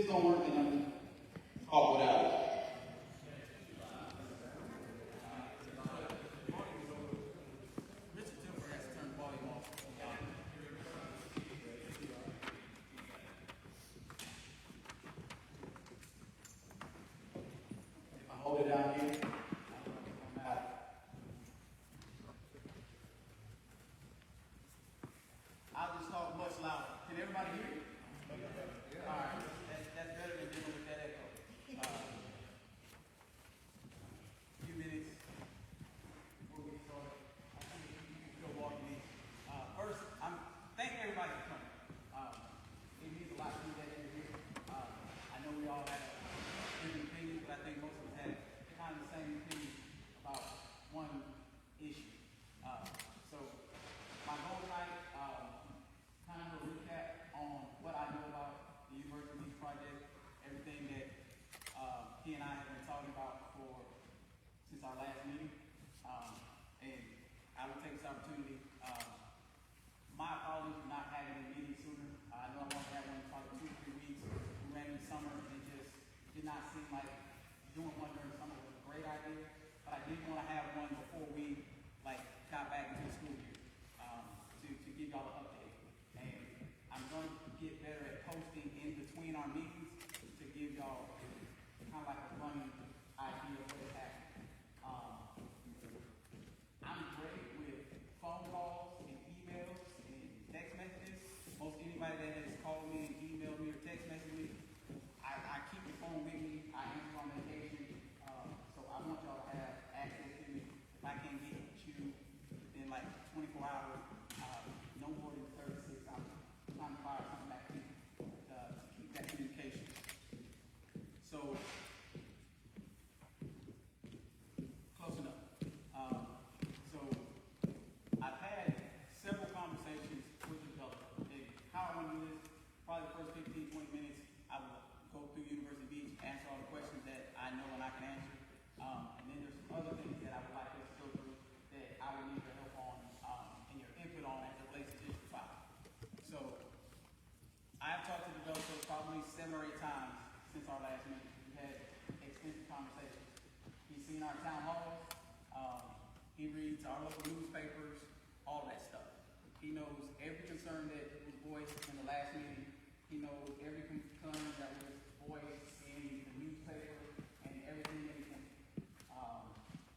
this don't work, then I'm off without it. If I hold it down here, I'm out. I'll just talk much louder. Can everybody hear me? All right, that's better than dealing with that echo. A few minutes before we get started. I think you can go walking in. First, I'm thanking everybody for coming. It means a lot to me that you're here. I know we all have different opinions, but I think most of us have kind of the same opinion about one issue. So my goal tonight, kind of a recap on what I know about the University Beach Project, everything that he and I have been talking about since our last meeting. And I will take this opportunity. My apologies for not having a meeting sooner. I know I wanted to have one probably 2 or 3 weeks. We ran in the summer and it just did not seem like doing one during the summer was a great idea. But I did want to have one before we got back into the school year to give y'all an update. And I'm going to get better at posting in between our meetings to give y'all kind of like a running idea of what's happening. I'm great with phone calls and emails and text messages. Most anybody that has called me and emailed me or text messaged me, I keep the phone with me. I answer on vacation. So I want y'all to have access to me. If I can't get you within 24 hours, no more than 36, I'm trying to fire something back to you to keep that communication. So, close enough. So, I've had several conversations with the developer. And how I want to do this, probably the first 15, 20 minutes, I will go through University Beach, answer all the questions that I know and I can answer. And then there's some other things that I would like us to go through that I would need your help on and your input on as it relates to District 5. So, I've talked to the developer probably 7 or 8 times since our last meeting. We've had extensive conversations. He's seen our town halls. He reads our local newspapers, all that stuff. He knows every concern that was voiced in the last meeting. He knows every concern that was voiced in the newspaper and everything that he can.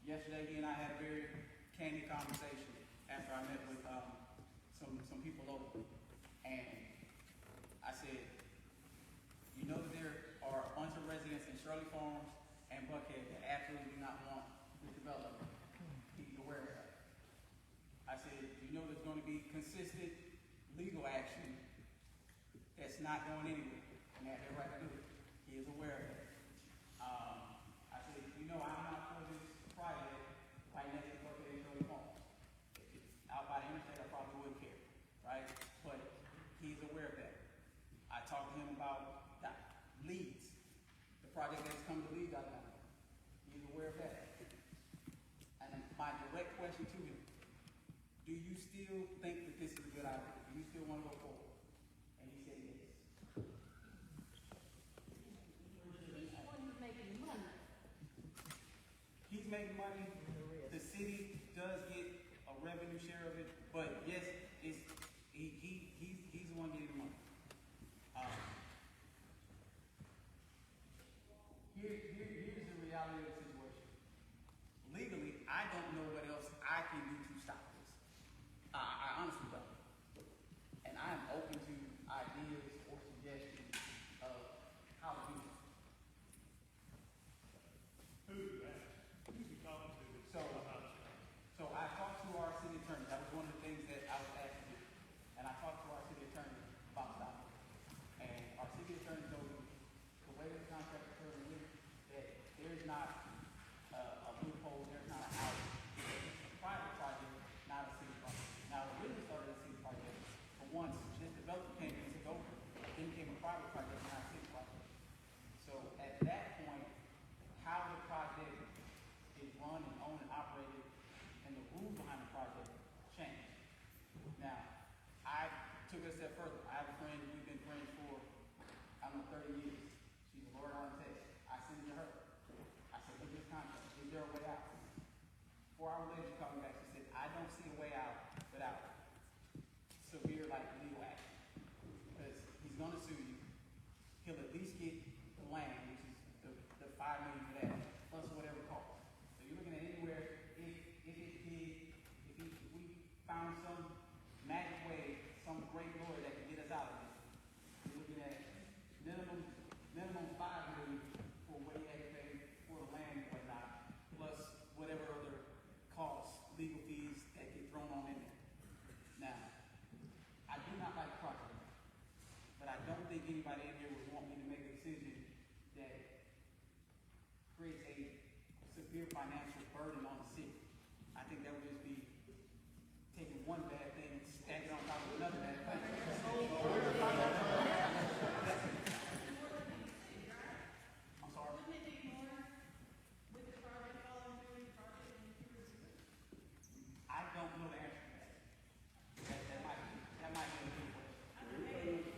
Yesterday, he and I had a very candid conversation after I met with some people locally. And I said, you know that there are a bunch of residents in Shirley Farms and Buckhead that absolutely do not want this development. He's aware of that. I said, you know there's going to be consistent legal action that's not going anywhere. And they have every right to do it. He is aware of that. I said, you know I'm not for this project right next to Buckhead and Shirley Farms. If it's out by the interstate, I probably wouldn't care, right? But he's aware of that. I talked to him about leads, the project that's come to lead out now. He's aware of that. And my direct question to him, do you still think that this is a good idea? Do you still want to go forward? And he said yes. He's making money. The city does get a revenue share of it, but yes, he's the one getting the money. Here's the reality of the situation. Legally, I don't know what else I can do to stop this. I honestly don't. And I am open to ideas or suggestions of how to do it. So I talked to our city attorney. That was one of the things that I was anybody in here would want me to make a decision that creates a severe financial burden on the city. I think that would just be taking one bad thing and stacking on top of another bad thing. I'm sorry. Wouldn't it be more with the project following through the project and the reserve? I don't know the answer to that. That might be a good question.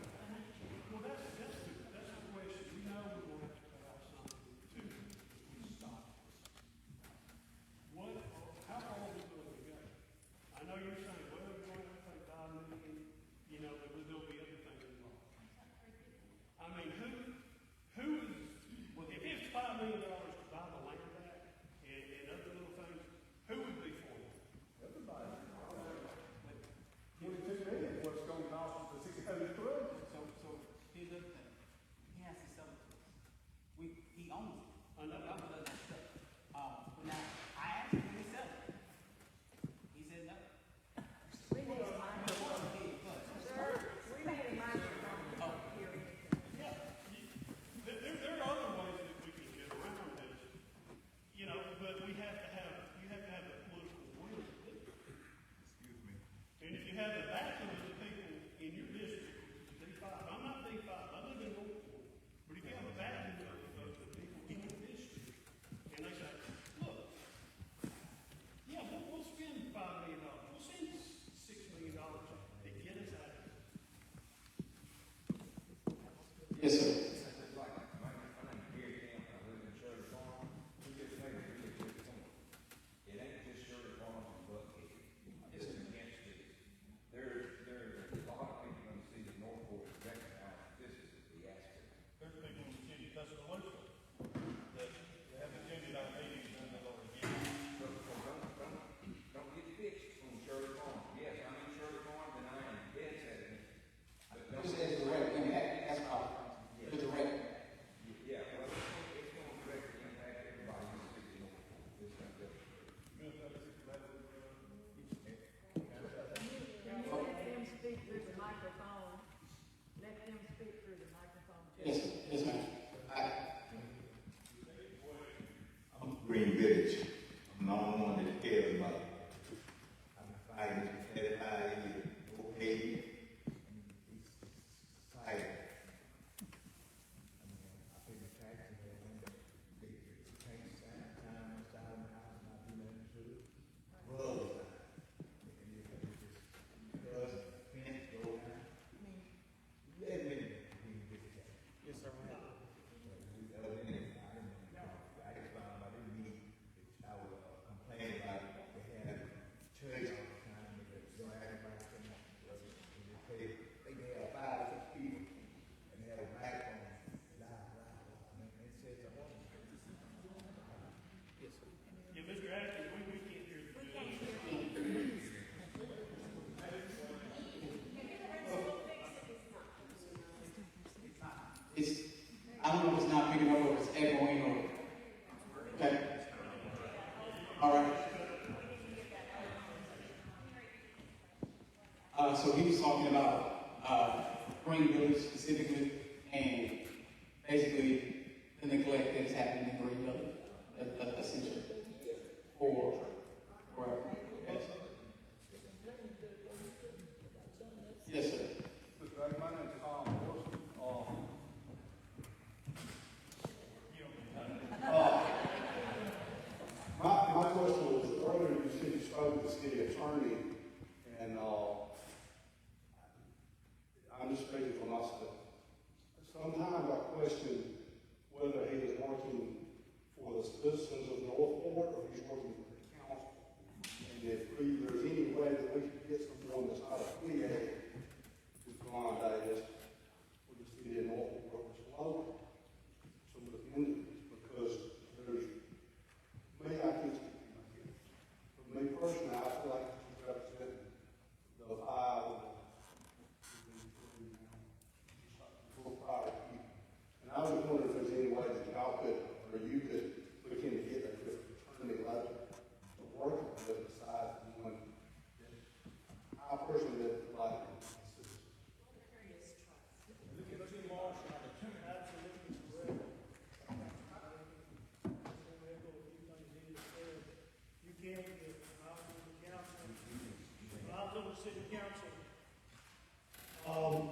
Well, that's the question. We know we're going to have to put out something to stop. How far are we going to go? I know you're saying, well, we're going to have to pay $5 million, you know, but there'll be other things involved. I mean, who is, well, if it's $5 million to buy the land back and other little things, who would be for it? Everybody. 22 million, what's going to cost for 600 crore? So here's the other thing. He has to sell it to us. He owns it. I know. The government doesn't sell it. But now, I asked him to sell it. He said no. We need a microphone. Sir, we need a microphone here. Yeah, there are other ways that we can get around this, you know, but you have to have the political will to do it. Excuse me. And if you have the backing of the people in your district, D5, I'm not D5, I live in Northport, but if you have the backing of the people in your district, and they say, look, yeah, we'll spend $5 million, we'll spend $6 million to get us out of here. Yes, sir. Like, my name is Gary Camp, I live in Shirley Farm. We just made a really good point. It ain't just Shirley Farm and Buckhead. It's against this. There's a lot of people in the city of Northport that recognize that this is a fiasco. There's people in the city of Tuscaloosa that have attended our meetings and they'll again. So don't get fixed on Shirley Farm. Yes, I'm in Shirley Farm and I am dead set in it. But don't. This is direct impact. That's all. The direct. Yeah, well, it's going to directly impact everybody in the city of Northport. It's not just. Can you let them speak through the microphone? Let them speak through the microphone. Yes, ma'am. I'm Green Village. I'm the only one that cares about it. I've been fighting for 35 years. Okay. Fighting. Yes, sir. Yeah, Mr. Atkins, we can't hear the I don't know if it's not picking up or if it's echoing or. Okay. All right. So he was talking about Green Village specifically and basically the neglect that's happening in Green Village, essentially. Or, yes. Yes, sir. Mr. Ray, my name is Tom Wilson. My question was, earlier you said you spoke to the city attorney, and I'm just speaking for myself. Sometimes I question whether he is working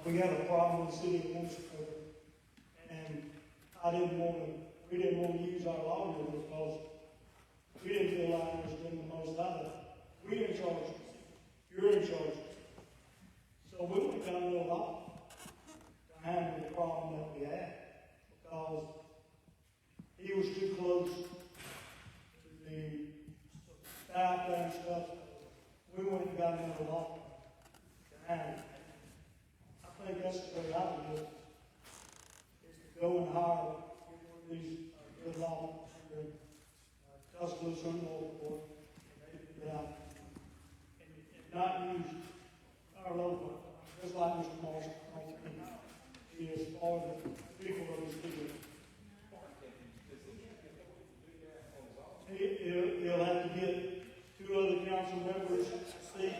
We had a problem with the city of Northport, and we didn't want to use our lawyer because we didn't feel like it was getting the most out of it. We're in charge, you're in charge. So we went down to the law to handle the problem that we had, because he was too close to the staff and stuff. We went and got another law to handle it. I think that's the way I would do it, is to go and hire one of these good law, customers from Northport, and they do it out. And not use our local, just like Mr. Morrison, he is part of the people of his people. He'll have to get 2 other council members to speak.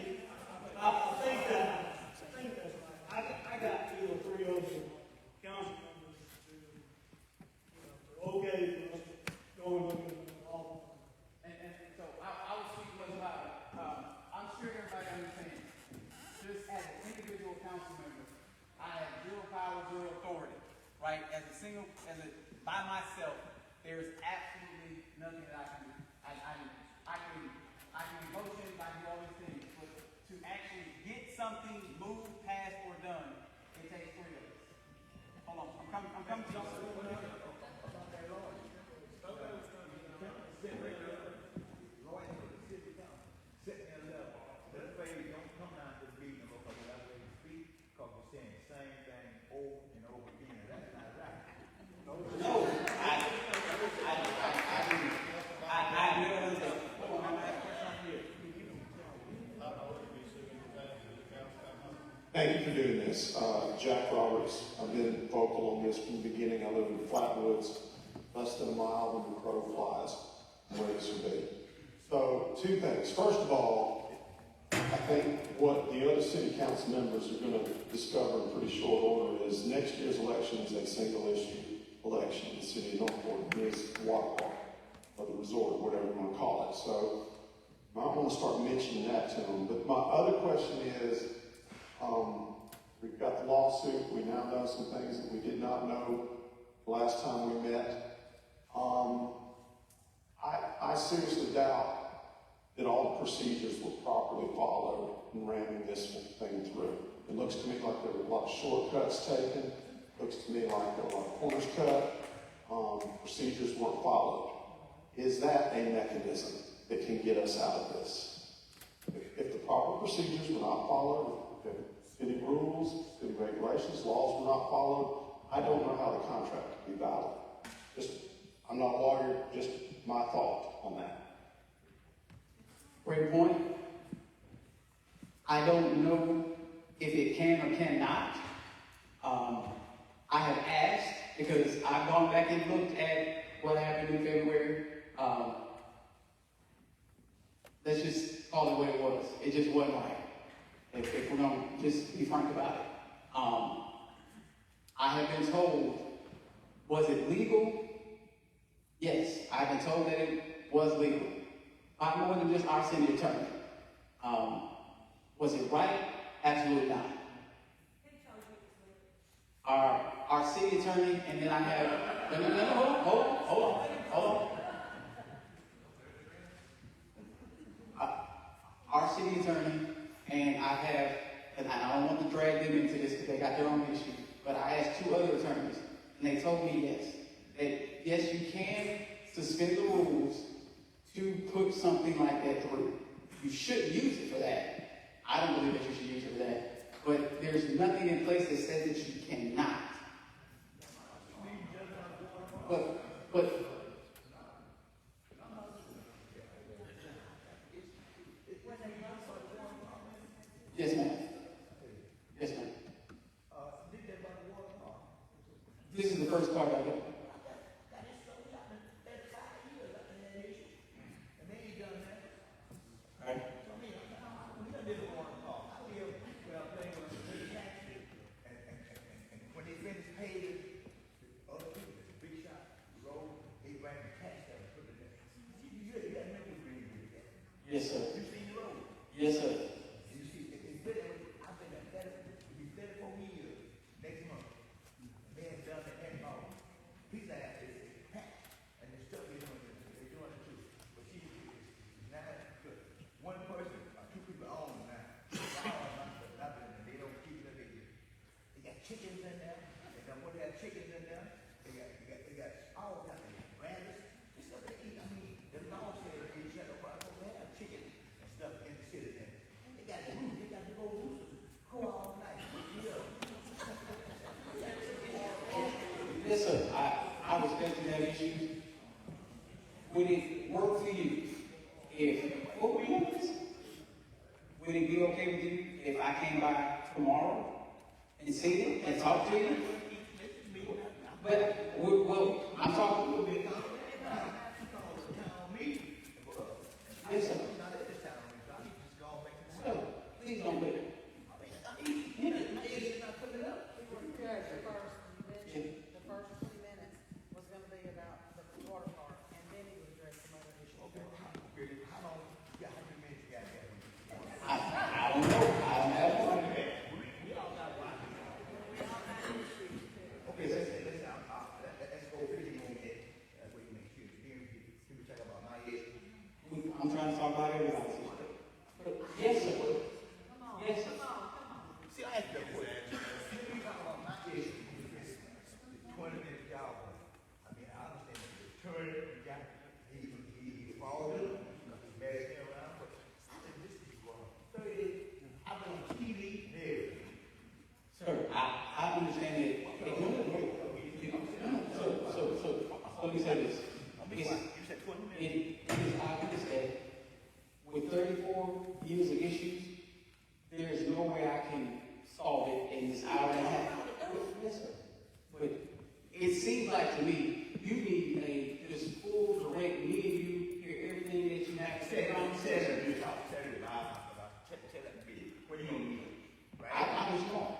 I think that's right. I got 2 or 3 other council members to, okay for us to go and look at the law. And so I was speaking about it. I'm sure everybody understands. Just as an individual council member, I have zero power, zero authority, right? By myself, there's absolutely nothing that I can do. I can motion, I can do all these things, but to actually get something moved, passed, or done, it takes 3 of us. Hold on, I'm coming to y'all. Thank you for doing this. Jack Roberts, I've been vocal on this from the beginning. I live in the Flatwoods, less than a mile when the crow flies, where this will be. So, 2 things. First of all, I think what the other city council members are going to discover in pretty short order is next year's election is a single issue election in the city of Northport. It is the water park, or the resort, or whatever you want to call it. So, I might want to start mentioning that to them. But my other question is, we've got the lawsuit. We now know some things that we did not know last time we met. I seriously doubt that all the procedures were properly followed in ramming this thing through. It looks to me like there were a lot of shortcuts taken. It looks to me like there were a lot of corners cut. Procedures weren't followed. Is that a mechanism that can get us out of this? If the proper procedures were not followed, if city rules, city regulations, laws were not followed, I don't know how the contract could be valid. I'm not a lawyer, just my thought on that. Great point. I don't know if it can or cannot. I have asked because I've gone back and looked at what happened in February. Let's just call it what it was. It just wasn't right. If we're going to just be frank about it. I have been told, was it legal? Yes, I've been told that it was legal. By more than just our city attorney. Was it right? Absolutely not. Our city attorney, and then I have, hold on. Our city attorney, and I have, and I don't want to drag them into this because they got their own issue, but I asked 2 other attorneys, and they told me yes. That yes, you can suspend the rules to put something like that through. You shouldn't use it for that. I don't believe that you should use it for that. But there's nothing in place that says that you cannot. But yes, ma'am. Yes, ma'am. This is the first card I got. Yes, sir. Yes, sir. issues. Would it work for you if, what would you this? Would it be okay with you if I came by tomorrow and see it and talk to you? But, well, I'm talking a little bit. Yes, sir. So, please don't make it. The first 20 minutes was gonna be about the water park, and then he would address some other issues. I don't know. I don't have one. Okay, let's go 50 more minutes. That's what you make sure. Can we talk about my issue? I'm trying to talk about everybody's issue. Yes, sir. Yes, sir. See, I asked you a question. You talk about my issue. It's 20-minute job. I mean, I understand the attorney, he followed it, he messed me around, but I said, this is wrong. 30, I've been on TV and everything. Sir, I understand that. So let me say this. You said 20 minutes. It is obvious that with 34 years of issues, there is no way I can solve it in this hour and a half. Yes, sir. But it seems like to me, you need a just full, direct, me and you hear everything that you have to say. What do you mean? I was wrong.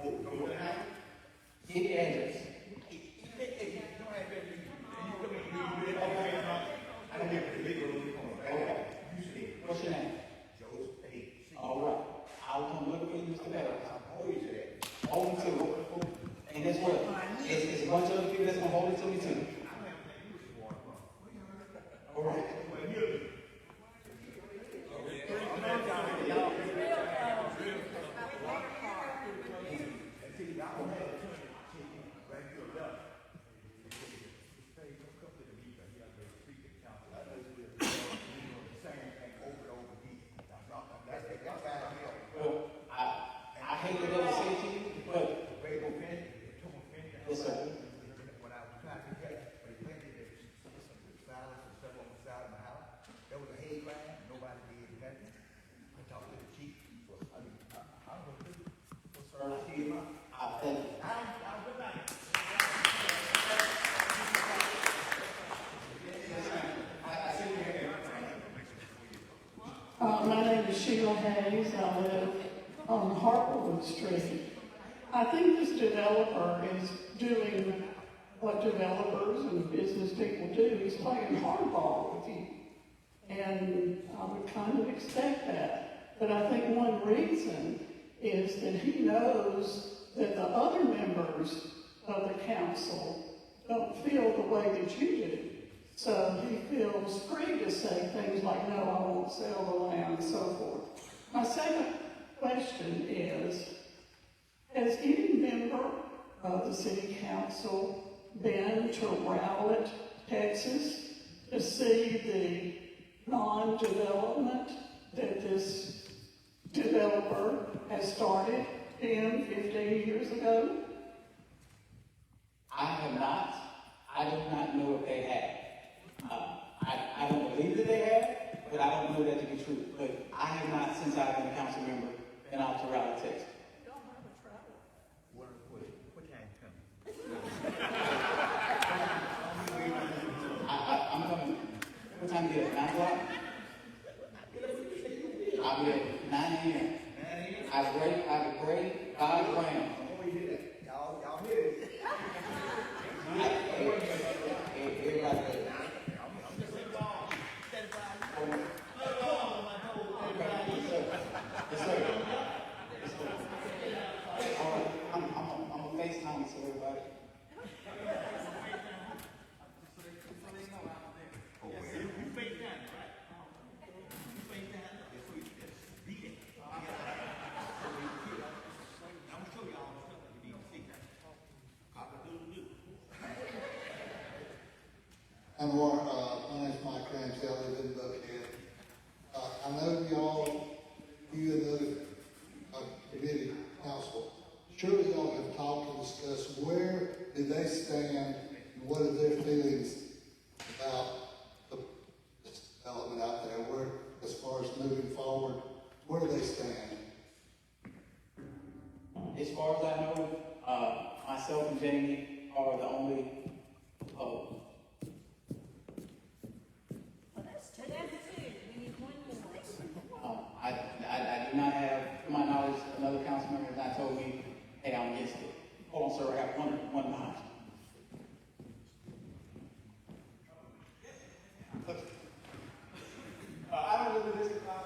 Go to the house. Get the address. I don't get the legal Okay. What's your name? Joseph Page. All right. I'll come look for you, Mr. Barrett. Hold you to that. Hold me to it. And guess what? It's a bunch of other people that's gonna hold it to me too. All right. Well, I hate to never say it to you, but yes, sir. When I was trying to get, but it planted the silence and stuff on the side of my house, there was a hay ground, nobody did nothing. I talked to the chief, so I mean, I don't know. Sir, I see him out. thank you. I'll go back. I see you here. My name is Sheila Hayes. I live on Hartwood Street. I think this developer is doing what developers and business people do. He's playing hardball with you. And I would kind of expect that. But I think one reason is that he knows that the other members of the council don't feel the way that you do. So he feels free to say things like, no, I won't sell the land, and so forth. My second question is, has any member of the city council been to Rowlett, Texas, to see the non-development that this developer has started 10, 15 years ago? I have not. I do not know if they have. I don't believe that they have, but I don't know that to be true. But I have not, since I've been a council member, been out to Raleigh, Texas. What time coming? I'm coming. What time is it? 9 o'clock? I'll be at 9 a.m. I have a great God grant. Y'all hear it? Everybody. Yes, sir. Yes, sir. All right. I'm a FaceTime to everybody. My name's Mike Ramsey, I live in Buckhead. I know you and the committee council, surely y'all have talked and discussed where do they stand and what are their feelings about this development out there? Where, as far as moving forward, where do they stand? As far as I know, myself and Jamie are the only opposed. I do not have, to my knowledge, another council member has not told me, hey, I'm against it. Hold on, sir, I got one behind you. I don't live in this town.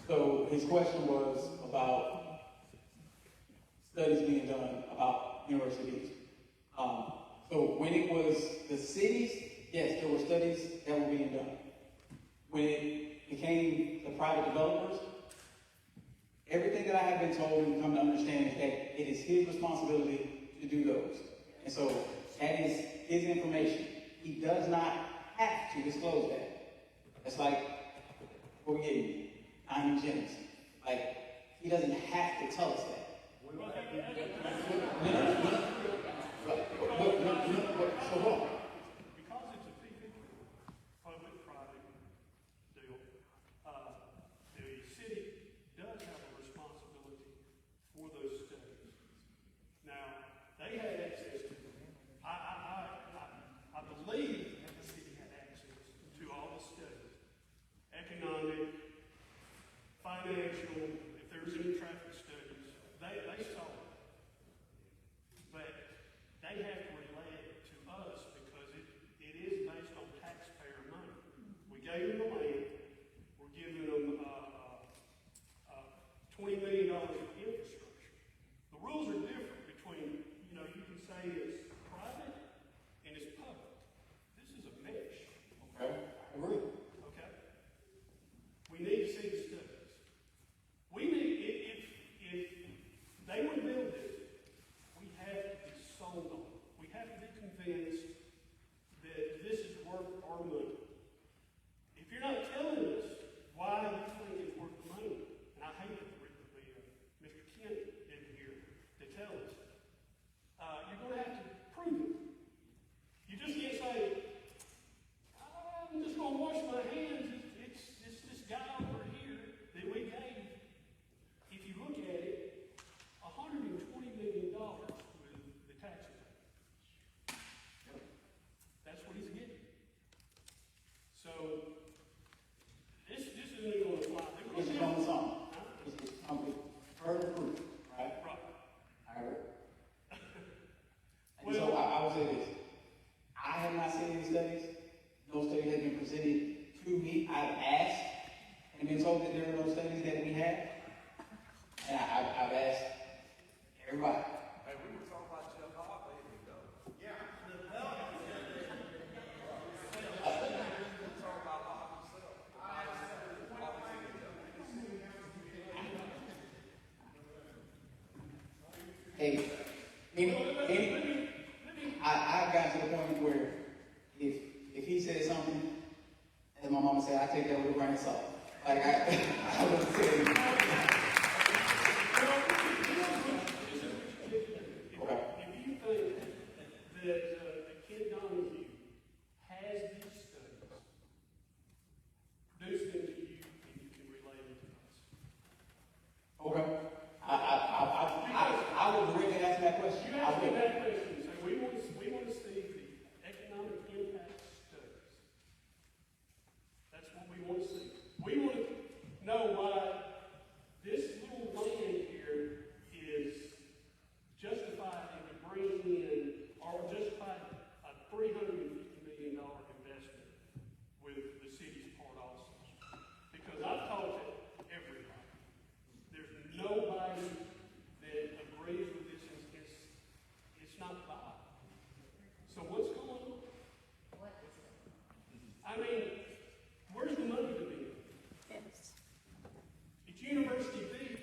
So his question was about studies being done about universities. So when it was the cities, yes, there were studies that were being done. When it became the private developers, everything that I have been told and come to understand is that it is his responsibility to do those. And so that is his information. He does not have to disclose that. It's like what we gave you. I'm James. Like, he doesn't have to tell us that. So what? Because it's a PPP, public-private deal, the city does have a responsibility for those studies. Now, they had access to them. I believe that the city had access to all the studies, economic, financial, if there was any traffic studies, they saw it. But they have to relay it to us because it is based on taxpayer money. We gave them the land, we're giving them $20 million of infrastructure. The rules are different between, you can say it's private and it's public. This is a mesh. Okay, I agree. Okay? We need to see the studies. We need, if they want to build this, we have to be sold on it. We have to be convinced that this is worth our money. If you're not telling us why you think it's worth the money, and I hate that Mr. Kent isn't here to tell us, you're going to have to prove it. You just can't say, I'm just going to wash my hands. It's this guy over here that we gave. If you look at it, $120 million with the taxes. That's what he's getting. So this isn't going to fly. This is on the song. This is heard and proved, right? Right. I heard. And so I will say this. I have not seen any studies. No study has been presented to me. I've asked and been told that there are no studies that we have. And I've asked everybody. Hey, we were talking about Jeff Hart lately, though. Yeah. Hey, I've gotten to the point where if he says something, as my mama said, I take that with a grain of salt. Like I wouldn't say anything. If you think that Ken Donahue has these studies, produce them to you and you can relay them to us. Okay. I would really ask that question. You ask me that question and say, we want to see the economic impact studies. That's what we want to see. We want to know why this I mean, where's the money to be? Yes. It's University Beach,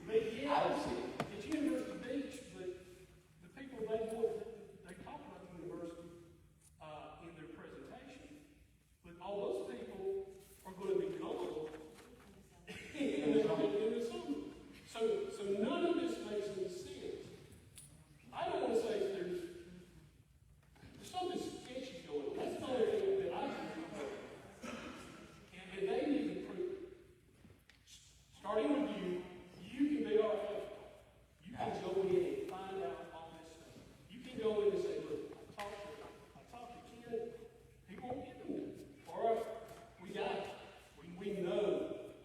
but yeah, I don't see it. it's University Beach, but the people they talk about the university in their presentation, but all those people are going to be gone in the summer. So none of this makes any sense. I don't want to say there's something sketchy going on. That's the only thing that I can think of. And they need to prove it. Starting with you, you can be our expert. You can go in and find out all this stuff. You can go in and say, look, I talked to Ken, he won't give them this. All right, we got it.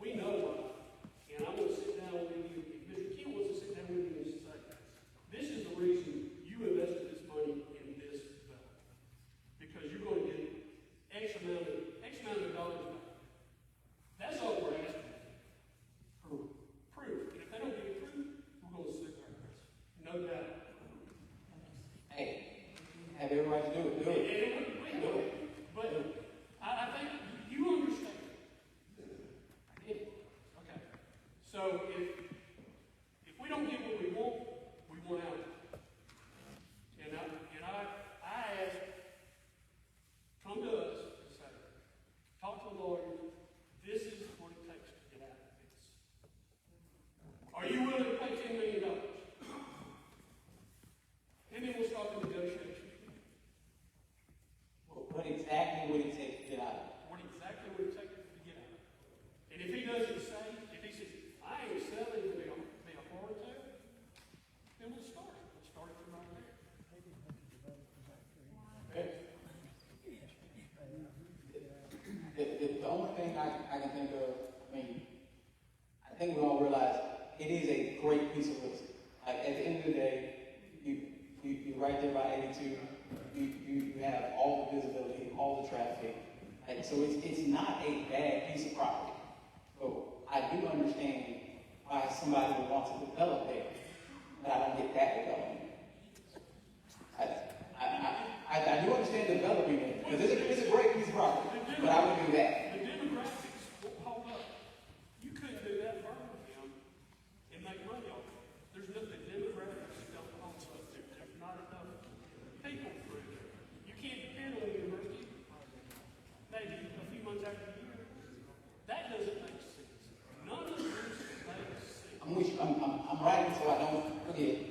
We know why. And I'm going to sit down with you. If Mr. Ken wants to sit down with you and say, this is the reason you invested this money in this development. Because you're going to get X amount of dollars back. That's all we're asking. Proof. And if they don't get proof, we're going to sit there. No doubt. Hey, have every right to do it, do it. And we know it. But I think you understand. I get it. Okay. So if we don't get what we want out. And I ask, come to us and say, talk to the lawyer, this is what it takes to get out of this. Are you willing to pay $10 million? And then we'll start the negotiation. What exactly would it take to get out of it? What exactly would it take to get out? And if he doesn't say, if he says, I ain't selling to be a hard tail, then we'll start it. We'll start it from right there. Okay? The only thing I can think of, I mean, I think we all realize it is a great piece of real estate. Like, at the end of the day, you're right there by 82. You have all the visibility, all the traffic. Like, so it's not a bad piece of property. So I do understand why somebody would want to develop there, but I don't get that development. I do understand developing it, because it's a great piece of property, but I would do that. The demographics won't hold up. You couldn't do that in Birmingham and make money off it. There's nothing, the demographics don't hold up. There's not enough people through there. You can't depend on the university. Maybe a few months after the year. That doesn't make sense. None of this makes sense. I'm with you. I'm writing so I don't forget.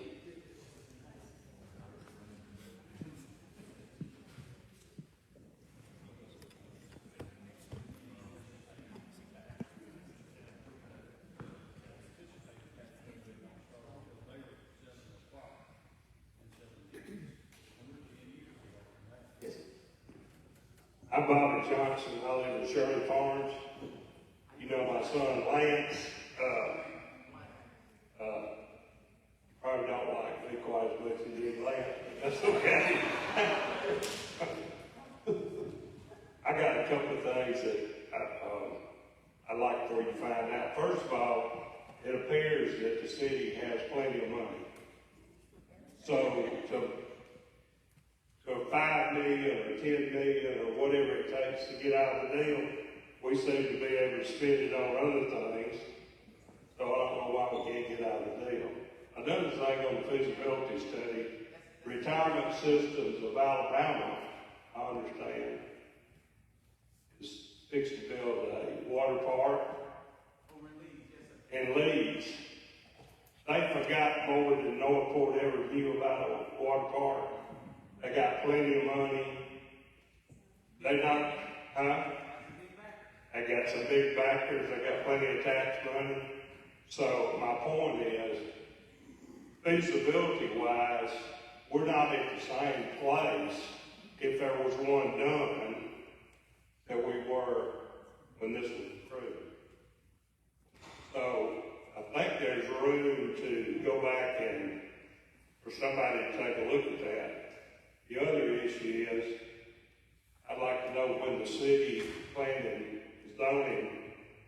I'm Bobby Johnson, I live in Shirley Farms. You know my son Lance, probably don't like me quite as much as you did Lance, but that's okay. I got a couple of things that I'd like for you to find out. First of all, it appears that the city has plenty of money. So $5 million or $10 million or whatever it takes to get out of the deal, we seem to be able to spend it on other things. So I don't know why we can't get out of the deal. Another thing on the feasibility study, retirement systems of Alabama, I understand, is fixed to build a water park in Leeds. They forgot more than Northport ever knew about a water park. They got plenty of money. They got some big backers. They got plenty of tax money. So my point is, feasibility-wise, we're not at the same place if there was one done that we were when this was approved. So I think there's room to go back and for somebody to take a look at that. The other issue is, I'd like to know when the city planning zoning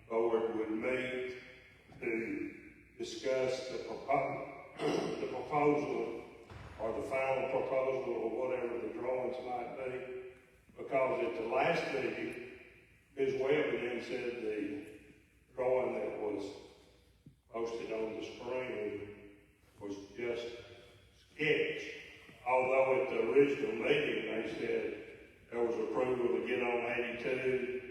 board would meet to discuss the proposal or the final proposal or whatever the drawings might be because at the last meeting, Ms. Webb then said the drawing that was posted on the screen was just sketch. Although at the original meeting, they said there was approval to get on 82,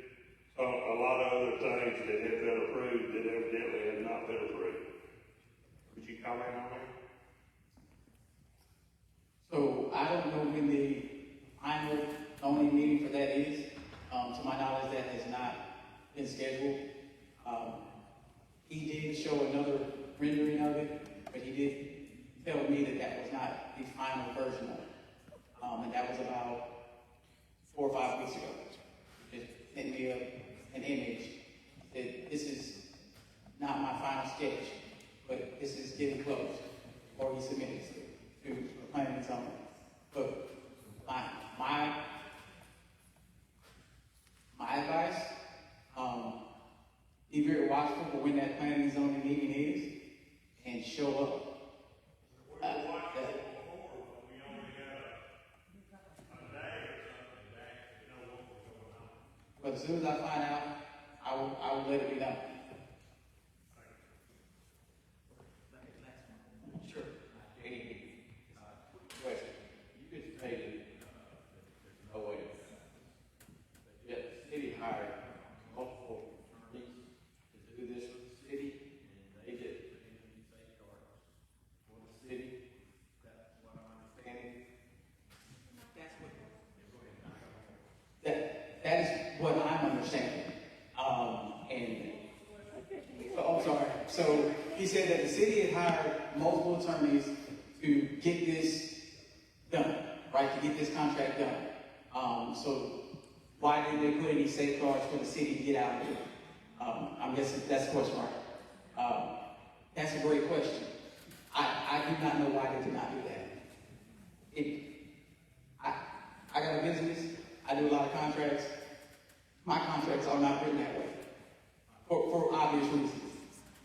a lot of other things that had been approved that evidently had not been approved. Would you comment on that? So I don't know when the final zoning meeting for that is. To my knowledge, that has not been scheduled. He did show another rendering of it, but he did tell me that that was not the final version of it. And that was about 4 or 5 weeks ago. Just sent me an image that this is not my final sketch, but this is getting close, or he submitted it to planning and zoning. But my advice, be very watchful for when that planning and zoning meeting is, and show up. But as soon as I find out, I will let it be known. Sure. Question. You just stated, no way. Yet the city hired multiple attorneys to do this for the city, and they did. For the city, that's what I'm understanding. That is what I'm understanding. I'm sorry. So he said that the city had hired multiple attorneys to get this done, right? To get this contract done. So why did they put any safeguards for the city to get out of it? I'm guessing that's the question, right? That's a great question. I do not know why they did not do that. I got a business. I do a lot of contracts. My contracts are not written that way. For obvious reasons.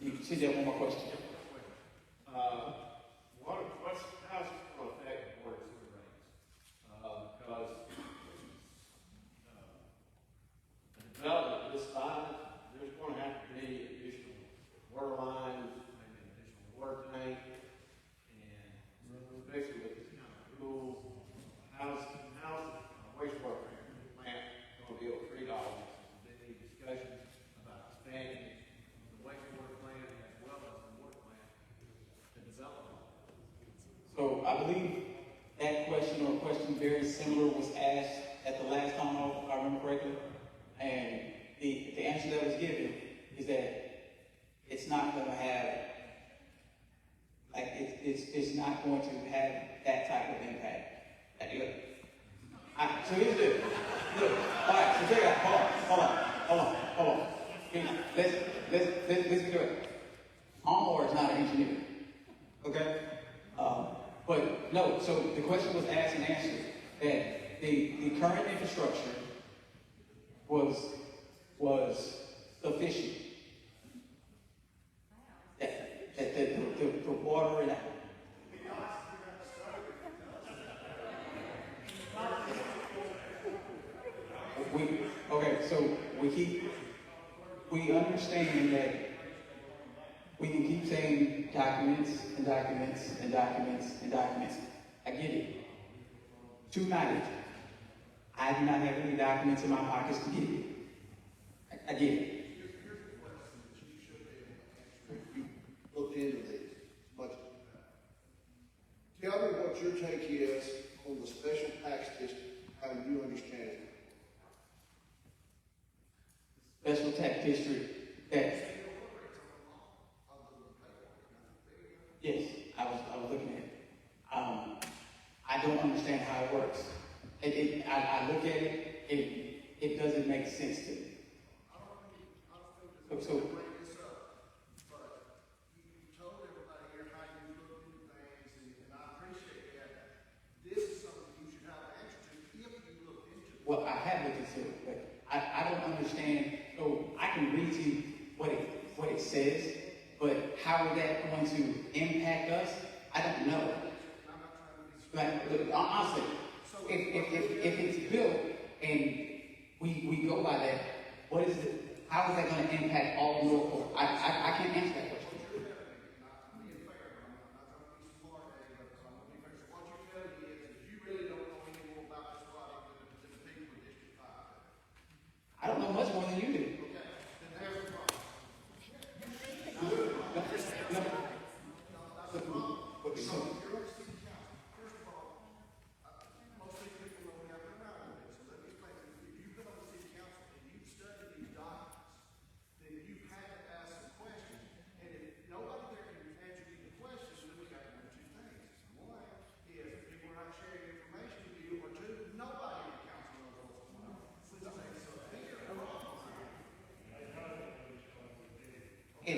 You should have one more question. How's this going to affect water and sewer rates? Because the development of this size, there's going to have to be additional water lines, maybe an additional water tank, and especially with this kind of pool, how's wastewater plant going to be able to treat all this? Has there been any discussions about expanding the wastewater plant as well as the water plant to develop? So I believe that question or a question very similar was asked at the last town hall, if I remember correctly. And the answer that was given is that it's not going to have, like, it's not going to have that type of impact. So here's the, look, all right, so check it out, hold on. Let's be clear. Onward is not an engineer, okay? But no, so the question was asked and answered that the current infrastructure was sufficient. That the water and so we understand that we can keep saying documents and documents and documents and documents. I get it. Tonight, I do not have any documents in my pockets to give you. I get it. Look into these. But tell me what your take is on the special tax district, how you understand it. Special tax district that. Yes, I was looking at it. I don't understand how it works. I look at it, it doesn't make sense to me. So well, I have looked into it, but I don't understand. So I can read to you what it says, but how is that going to impact us? I don't know. Like, look, honestly, if it's built and we go by that, what is it, how is that gonna impact all of Northport? I can't answer that question. I don't know much more than you do. And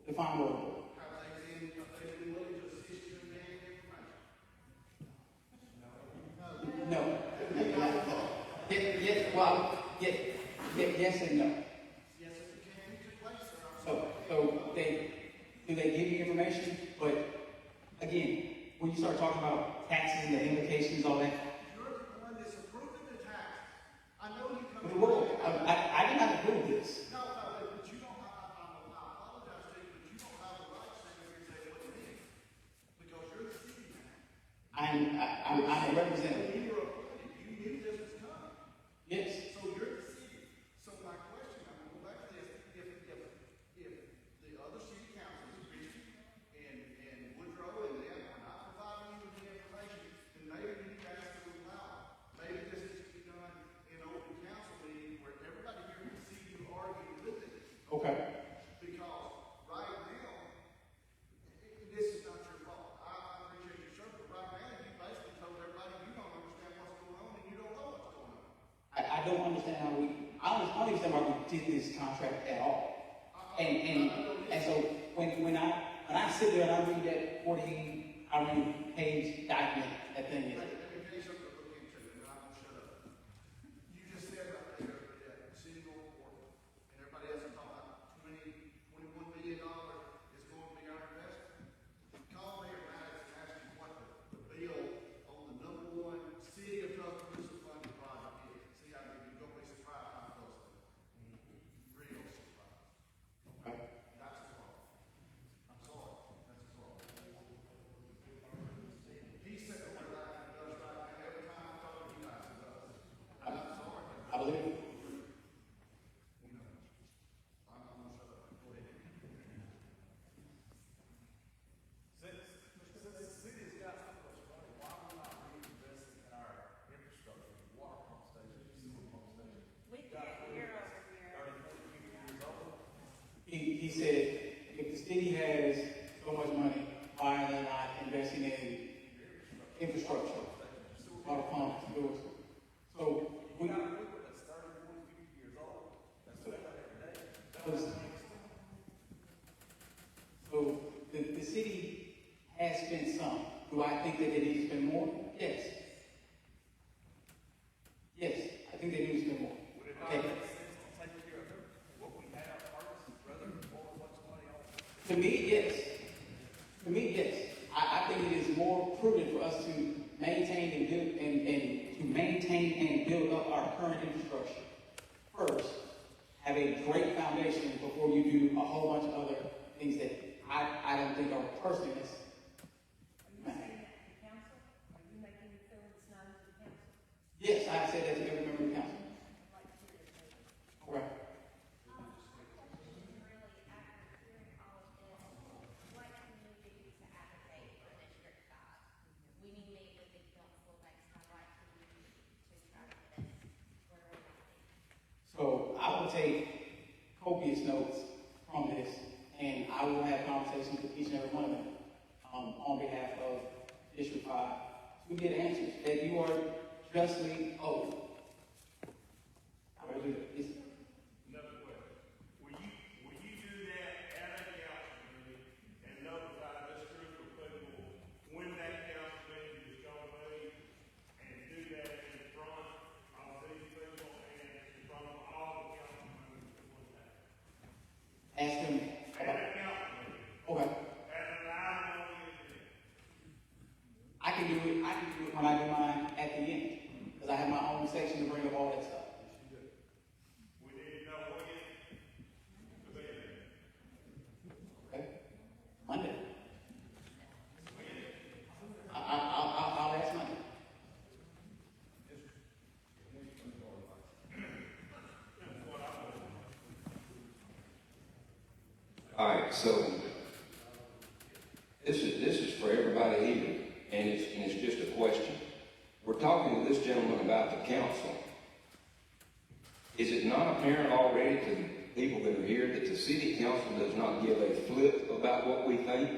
define what? No. Yes, well, yes and no. So do they give you information? But again, when you start talking about taxes and the implications, all that. You're the one that's approving the tax. I know you come. Whoa, I did not approve this. No, but you don't, I apologize to you, but you don't have the right to say everything what it is. Because you're the city man. I'm a representative. When you were appointed, you knew this was coming. Yes. So you're the city. So my question, I'm gonna go back to this, if the other city councils, Richie and Woodrow and them are not providing you with the information, then maybe you need to ask them aloud. Maybe this needs to be done in open council meeting where everybody here can see you argue with it. Okay. Because right now, this is not your fault. I appreciate your service, but right now, you basically told everybody you don't understand what's going on and you don't know what's going on. I don't understand how I don't understand why we did this contract at all. And so when I sit there and I read that 40-page document, that thing is. Let me tell you something to look into, and I'm gonna shut up. You just said right there that City of Northport and everybody else is talking about $21 million is going to be our investment. Call me around and ask you what the bill on the number one city of Tuscaloosa funded project is. See, I mean, you're gonna be surprised how close it is. Real surprised. Okay. That's a problem. I'm sorry, that's a problem. He said that like he does right now, every time I talk to you guys, he does. I'm sorry. I believe it. You know, I'm gonna shut up. Go ahead. Since the city's got so much money, why are we not reinvesting in our infrastructure, water pump stations, sewer pump stations? We can't hear over here. 30, 40 years old. He said, if the city has so much money, why are they not investing in infrastructure? Water pumps, sewers. So we. Got equipment that's 30, 40, 50 years old, that's still out every day. So the city has spent some. Do I think that they need to spend more? Yes. Yes, I think they need to spend more. Would it not Okay. make sense to take care of what we have first, rather than pour a bunch of money on? To me, yes. To me, yes. I think it is more prudent for us to maintain and build and to maintain and build up our current infrastructure first. Have a great foundation before you do a whole bunch of other things that I don't think are personally necessary. Are you saying that to the council? Are you making it feel it's not up to the council? Yes, I have said that to every member of the council. I'd like to hear this. Okay. What can we do to advocate for District 5? We need to meet with the council next time, right, to try to get us where we want to be. So I will take copious notes from this, and I will have conversations with each and every one of them on behalf of District 5 to get answers that you are justly owed. I will do that. Yes. Another question. Will you do that at a council meeting and notify this group of people when that council meeting is going to be? And do that in front of these people and in front of all the council members Ask him about, okay. I can do it when I do mine at the end, because I have my own section to bring up all that stuff. Okay, Monday. I'll ask Monday. All right, so this is for everybody here, and it's just a question. We're talking to this gentleman about the council. Is it not apparent already to the people that are here that the city council does not give a flip about what we think?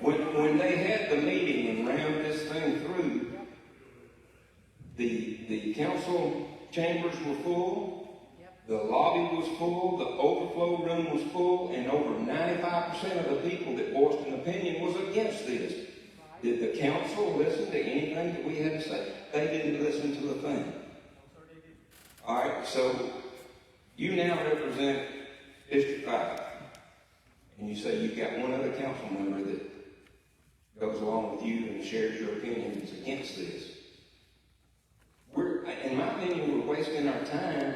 When they had the meeting and rammed this thing through, the council chambers were full. The lobby was full, the overflow room was full, and over 95% of the people that voiced an opinion was against this. Did the council listen to anything that we had to say? They didn't listen to a thing. All right, so you now represent District 5, and you say you've got one other council member that goes along with you and shares your opinions against this. In my opinion, we're wasting our time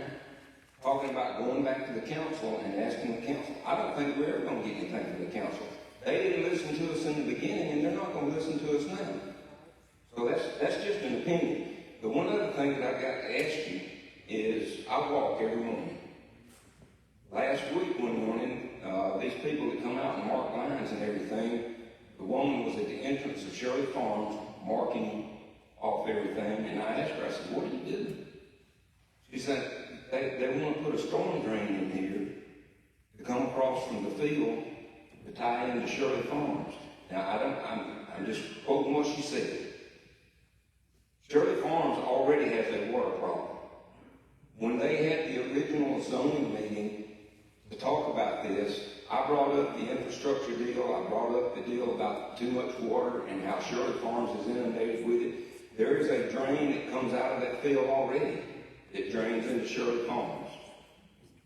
talking about going back to the council and asking the council. I don't think we're ever going to get anything from the council. They didn't listen to us in the beginning, and they're not going to listen to us now. So that's just an opinion. The one other thing that I've got to ask you is, I walk every morning. Last week, one morning, these people that come out and mark lines and everything, the woman was at the entrance of Shirley Farms marking off everything, and I asked her, I said, what are you doing? She said, they want to put a storm drain in here to come across from the field to tie into Shirley Farms. Now, I'm just quoting what she said. Shirley Farms already has a water problem. When they had the original zoning meeting to talk about this, I brought up the infrastructure deal, I brought up the deal about too much water and how Shirley Farms is inundated with it. There is a drain that comes out of that field already that drains into Shirley Farms.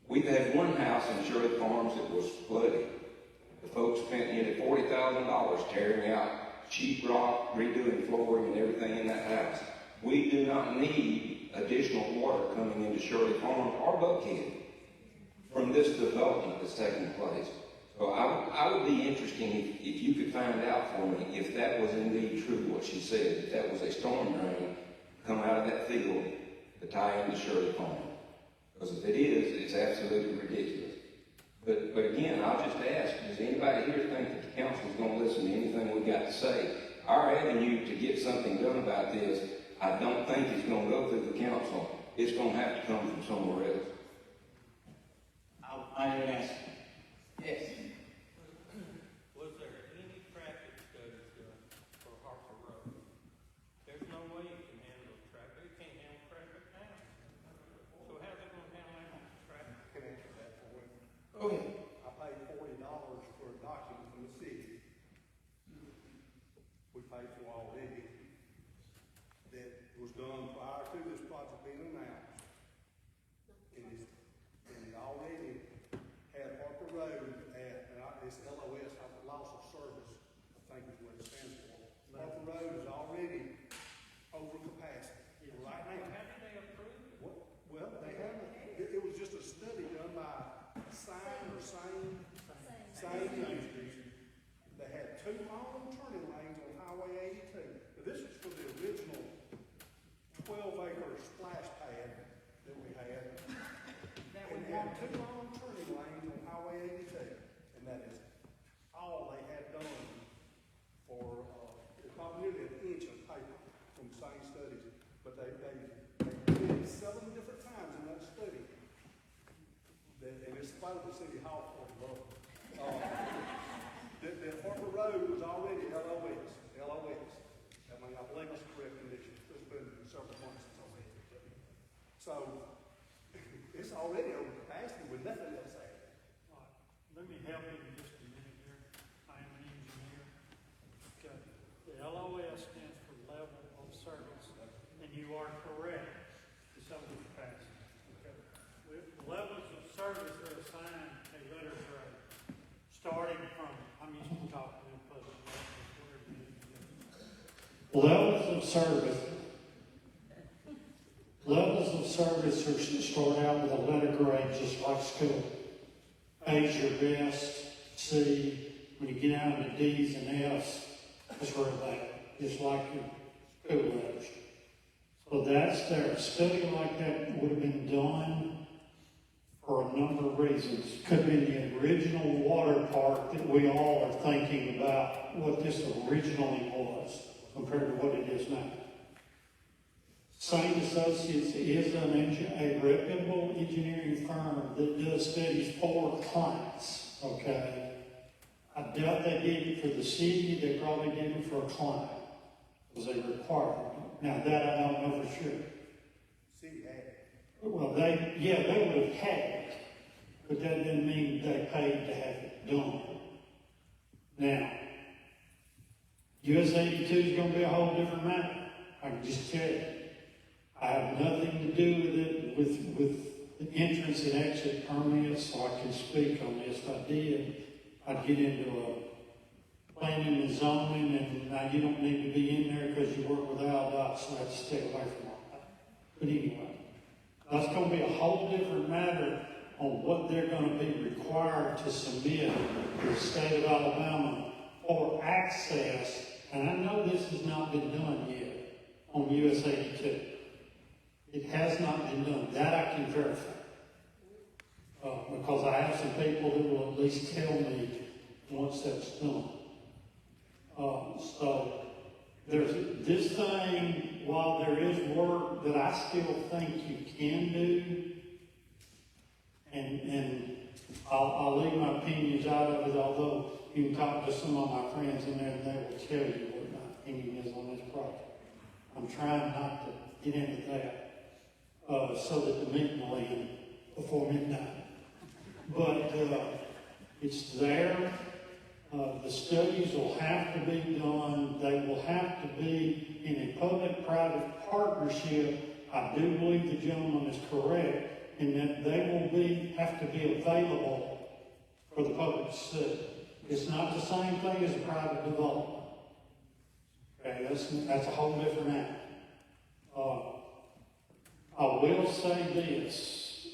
We've had one house in Shirley Farms that was flooded. The folks spent nearly $40,000 tearing out sheetrock, redoing flooring and everything in that house. We do not need additional water coming into Shirley Farms or Buckhead from this development that's taking place. So I would be interested if you could find out for me if that was indeed true, what she said, that was a storm drain come out of that field to tie into Shirley Farms. Because if it is, it's absolutely ridiculous. But again, I'll just ask, does anybody here think that the council is going to listen to anything we've got to say? Our avenue to get something done about this, I don't think it's going to go through the council. It's going to have to come from somewhere else. I would ask. Yes. Was there any traffic studies done for Harper Road? There's no way it can handle traffic. It can't handle traffic now. So how's it going to handle traffic? I can answer that for you. Go ahead. I paid $40 for a document from the city. We paid for already. That was done prior to this project being announced. And it already had Harper Road at, and it's LOS, loss of service, I think is what it stands for. Harper Road is already over capacity right now. How did they approve it? Well, they haven't, it was just a study done by Same Industries. They had 2 long turning lanes on Highway 82. Now, this is for the original 12-acre splash pad that we had. And they had 2 long turning lanes on Highway 82. And that is all they had done for, about nearly an inch of paper from Same Studies. But they did it 7 different times in that study. And it's about the City Hall for the love. The Harper Road was already LOS. I mean, I believe it's correct condition. It's been several months since I read it. So, it's already over capacity with nothing else added. Let me help you in just a minute here. I am an engineer. Okay. The LOS stands for level of service, and you are correct. It's over capacity. Okay. With levels of service are assigned a letter of Levels of service are start out with a letter grade, just like school. A's your best, C. When you get out into D's and F's, it's real bad, just like your school letters. So that's there. Study like that would have been done for a number of reasons. Could have been the original water park that we all are thinking about what this originally was compared to what it is now. Saint Associates is a reputable engineering firm that does studies for clients, okay? I doubt they did it for the city, they probably did it for a client, because they required it. Now that I don't know for sure. City had it. Well, they would have had it, but that didn't mean they paid to have it done. Now, US 82 is going to be a whole different matter. I can just tell you. I have nothing to do with it, with the entrance and exit permits, so I can speak on this. If I did, I'd get into a planning and zoning, and now you don't need to be in there because you work with ALDOT, so I have to stay away from all that. But anyway, that's going to be a whole different matter on what they're going to be required to submit to the state of Alabama for access, and I know this has not been done yet on US 82. It has not been done. That I can verify. Because I have some people who will at least tell me once that's done. So there's this thing, while there is work that I still think you can do, and I'll leave my opinions out of it, although you can talk to some of my friends in there and they will tell you what my opinion is on this project. I'm trying not to get into that. So that the meeting will end before midnight. But it's there. The studies will have to be done. They will have to be in a public-private partnership. I do believe the gentleman is correct in that they will have to be available for the public to see. It's not the same thing as a private development. Okay, that's a whole different matter. I will say this,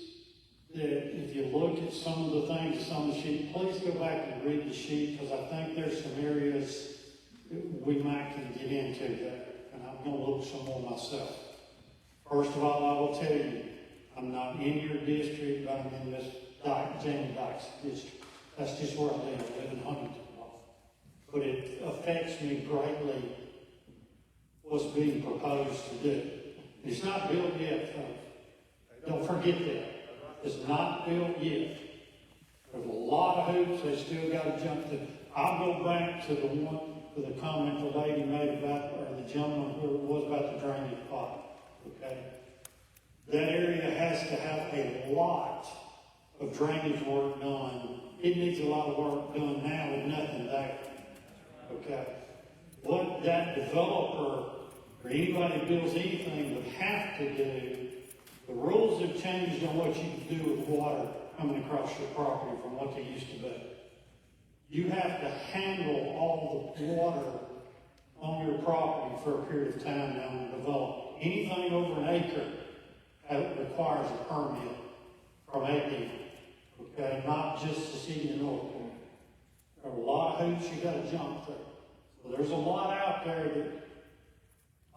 that if you look at some of the things that's on the sheet, please go back and read the sheet, because I think there's some areas that we might can get into there, and I'm going to look some more myself. First of all, I will tell you, I'm not in your district, but I'm in this Jamie Dyke's district. That's just where I live in Huntington. But it affects me greatly what's being proposed to do. It's not built yet, folks. Don't forget that. It's not built yet. There's a lot of hoops they still got to jump through. I'll go back to the comment the lady made about, or the gentleman who it was about the drainage pot. Okay? That area has to have a lot of drainage work done. It needs a lot of work done now with nothing there. Okay? What that developer or anybody who builds anything would have to do, the rules have changed on what you can do with water coming across your property from what they used to be. You have to handle all the water on your property for a period of time now to develop. Anything over an acre requires a permit from AD, okay? Not just the city of Northport. There are a lot of hoops you got to jump through. So there's a lot out there that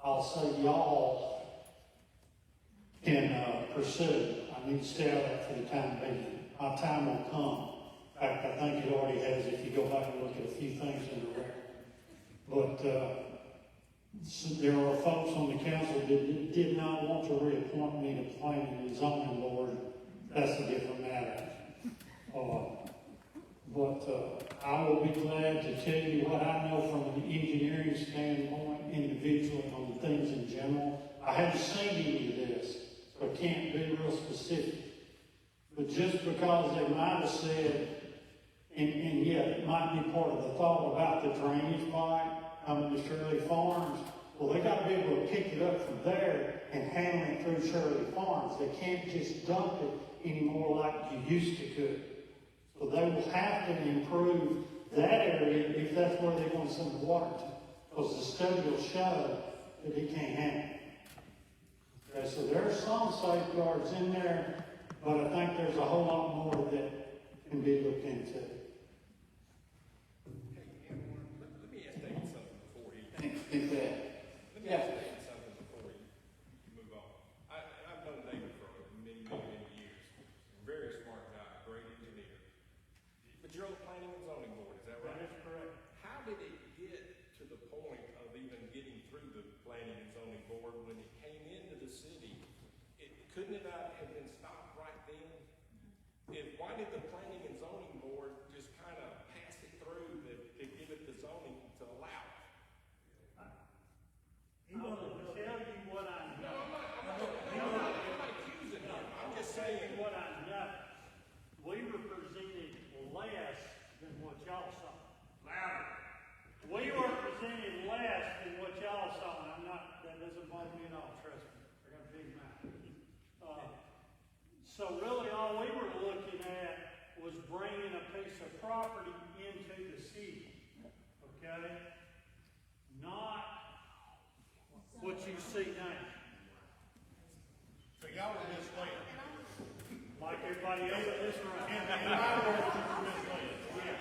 I'll say y'all can pursue. I need to stay out of that for the time being. My time will come. In fact, I think it already has if you go back and look at a few things in the record. But so there are folks on the council that did not want to reappoint me to planning and zoning board. That's a different matter. But I will be glad to tell you what I know from an engineering standpoint, individually, on things in general. I haven't seen any of this, so I can't be real specific. But just because they might have said, and yeah, it might be part of the thought about the drainage pipe coming to Shirley Farms, well, they got to be able to pick it up from there and handle it through Shirley Farms. They can't just dump it anymore like you used to could. So they will have to improve that area if that's where they're going to send the water to. because the study will show that he can't handle it. Okay, so there are some safeguards in there, but I think there's a whole lot more that can be looked into. Let me ask David something before he. Think that. Let me ask David something before you move on. I've known David for many years. Very smart guy, great engineer. But you're on the planning and zoning board, is that right? That is correct. How did it get to the point of even getting through the planning and zoning board when it came into the city? Couldn't it have been stopped right then? Why did the planning and zoning board just kind of pass it through to give it the zoning to allow it? He wanted to tell you what I know. I'm not accusing him. I'm just saying. What I know. We were presented less than what y'all saw. Louder. We were presented less than what y'all saw, and that doesn't bother me at all, trust me. I got a big mouth. So really all we were looking at was bringing a piece of property into the city, okay? Not what you see now. So y'all were misled. Like everybody else in this room. In my words, you were misled. Yes.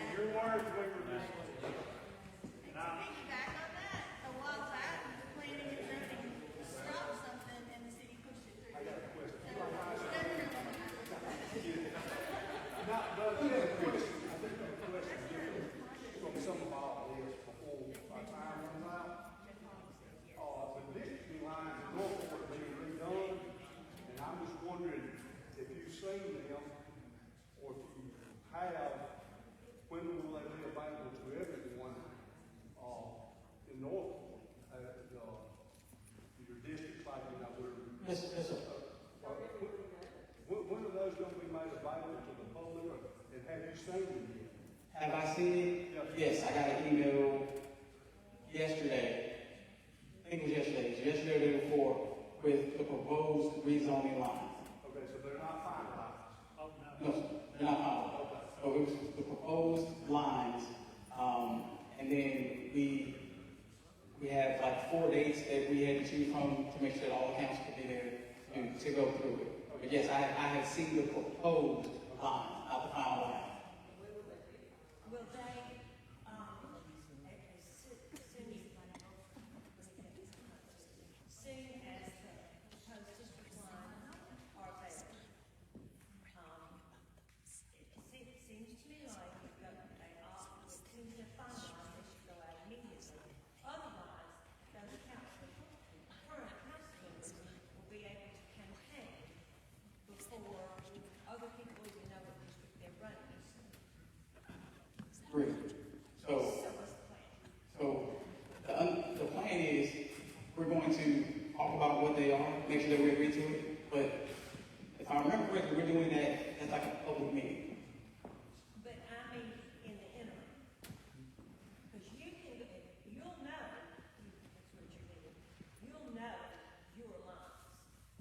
In your words, we were misled. And I, Piggyback on that, a while back, the planning and zoning stopped something and the city pushed it through. I got a question. Not, but I have a question. I think I have a question from some of all this before our time runs out. The district lines in Northport are being redone, and I'm just wondering if you've seen them, or if you have, when will they be available to everyone, in Northport? Your districts, like, you know, where. Yes, sir. When are those gonna be made available to the public, and have you seen them yet? Have I seen it? Yes, I got an email yesterday. I think it was yesterday. It was yesterday or the day before with the proposed rezoning lines. Okay, so they're not finalized. oh, No, sir, they're not finalized. So it was the proposed lines, and then we had like 4 dates that we had to choose from to make sure that all the council could be there to go through it. But yes, I have seen the proposed lines, not the final line. Will they, soon as the proposed district lines are available, it seems to me like as soon as they're finalized, they should go out immediately. Otherwise, those current council members will be able to campaign before other people even know what district they're running. Great. So what's the plan? the plan is we're going to talk about what they are, make sure that we agree to it. But if I remember correctly, we're doing that as like a public meeting. But I mean, in the interim, because you'll know, that's what you're doing, you'll know your lines.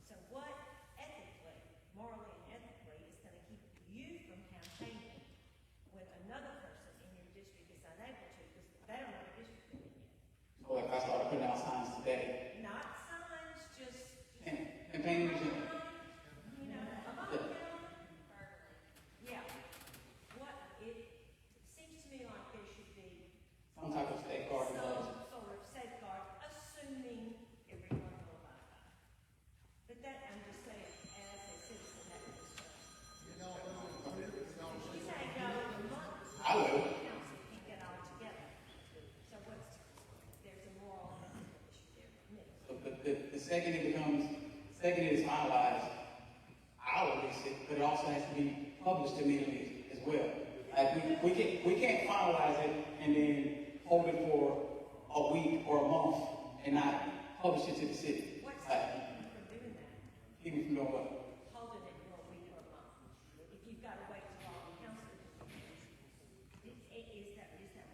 So what ethically, morally and ethically, is going to keep you from campaigning when another person in your district is unable to, because they don't have a district in it yet. So if I started putting out signs today, Not signs, just. campaigning, You know, yeah. What, it seems to me like there should be some type of safeguard in place. some sort of safeguard, assuming everyone will abide by it. But that, I'm just saying, as a citizen, that is, you say no, I will. council can't get all together. So there's a moral and ethical issue there for me. So the second it is finalized, I'll release it, but it also has to be published immediately as well. Like we can't finalize it and then hold it for a week or a month and not publish it to the city. What's Like, keeping you from doing that? keep me from doing what? Holding it for a week or a month? If you've got to wait till all the council. Is that what you said?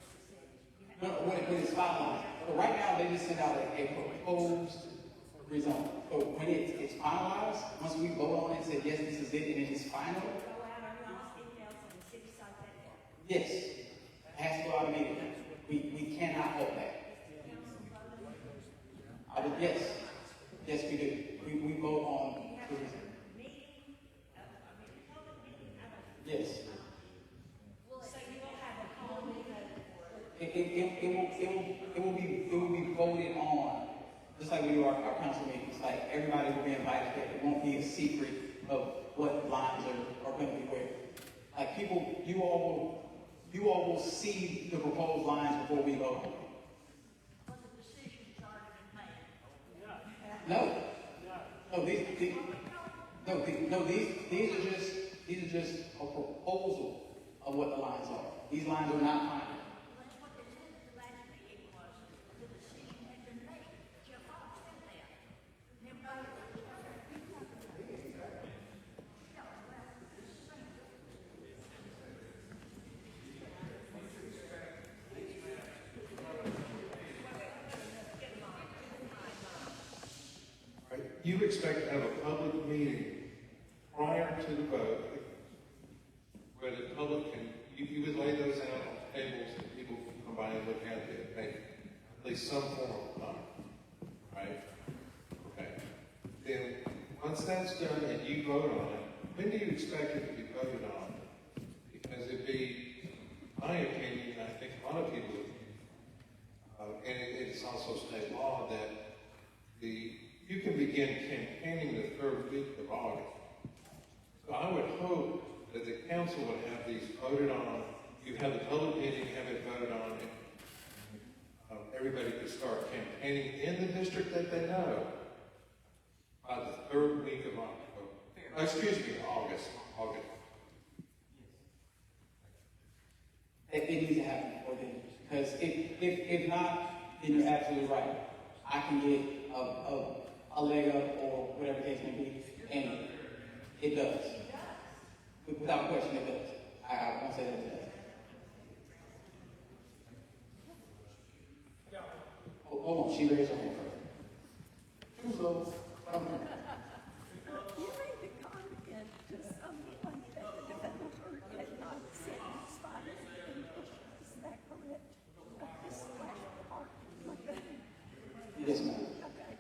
You have- No, when it's finalized. So right now, they just sent out a proposed rezone. So when it's finalized, once we vote on it and say, yes, this is it, and it is final, Go out on y'all's emails and the city site that. yes, it has to go out immediately. We cannot hold that. Yes, yes, we do. We vote on Do you have tourism. a meeting, public meeting, I don't. Yes. So you will have a whole meeting for. It will be voted on, just like we do our council meetings. Like, everybody will be invited, but it won't be a secret of what lines are going to be where. Like, people, you all will see the proposed lines before we vote on them. But the decision's already been made. No. These are just a proposal of what the lines are. These lines are not final. That's what they said at the last meeting was, the decision had been made. Jeff Fox said that. Him voted. Right? You expect to have a public meeting prior to the vote, where the public can, you would lay those out on tables and people can come by and look at it, make at least some form of comment, right? Okay. Then, once that's done and you vote on it, when do you expect it to be voted on? Because it'd be, my opinion, I think a lot of people, and it's also state law that you can begin campaigning the third week of August. So I would hope that the council would have these voted on, you have the public meeting, have it voted on, and everybody could start campaigning in the district that they know by the third week of October. Excuse me, August. It needs to happen before then. Because if not, then you're absolutely right. I can get a leg up or whatever the case may be, and it does. Without question, it does. I won't say that it does. Hold on, she raised her hand first. Too slow. You made the comment to someone that the developer had not satisfied the conditions, is that correct? Of this last part? Yes, ma'am. Okay,